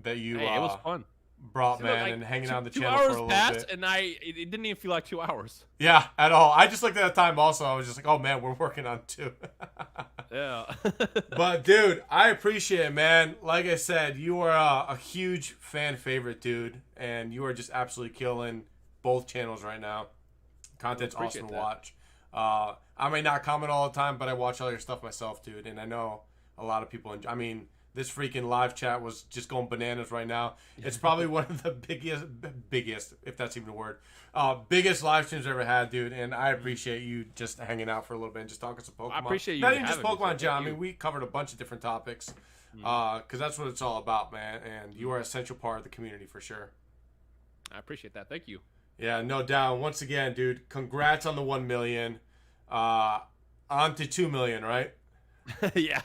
that you it was fun. Brought, man, and hanging out on the channel for a little bit. 2 hours passed, and it didn't even feel like 2 hours. Yeah, at all. I just looked at the time also. I was just like, oh, man, we're working on 2. Yeah. But, dude, I appreciate it, man. Like I said, you are a huge fan favorite, dude, and you are just absolutely killing both channels right now. Content's awesome to watch. I may not comment all the time, but I watch all your stuff myself, dude, and I know a lot of people enjoy. I mean, this freaking live chat was just going bananas right now. It's probably one of the biggest, if that's even a word, biggest live streams I've ever had, dude. And I appreciate you just hanging out for a little bit and just talking some Pokemon. I appreciate you. Not even just Pokemon, John. I mean, we covered a bunch of different topics because that's what it's all about, man. And you are an essential part of the community for sure. I appreciate that. Thank you. Yeah, no doubt. Once again, dude, congrats on the 1 million. On to 2 million, right? Yeah.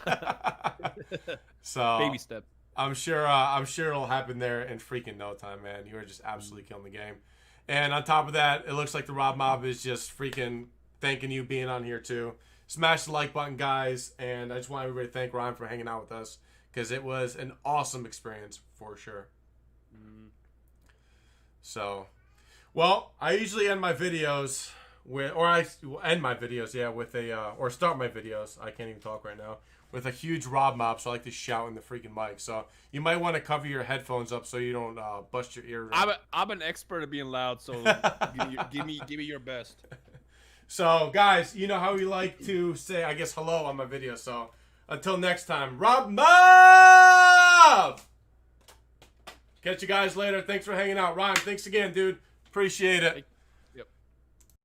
So baby step. I'm sure it'll happen there in freaking no time, man. You are just absolutely killing the game. And on top of that, it looks like the Rob Mob is just freaking thanking you being on here too. Smash the like button, guys, and I just want everybody to thank Ryan for hanging out with us because it was an awesome experience for sure. So, well, I usually end my videos with, or I end my videos, with a, or start my videos. I can't even talk right now. With a huge Rob Mob, so I like to shout in the freaking mic. So you might want to cover your headphones up so you don't bust your ear. I'm an expert at being loud, so give me your best. So guys, you know how we like to say, I guess, hello on my video. So until next time, Rob Mob! Catch you guys later. Thanks for hanging out. Ryan, thanks again, dude. Appreciate it.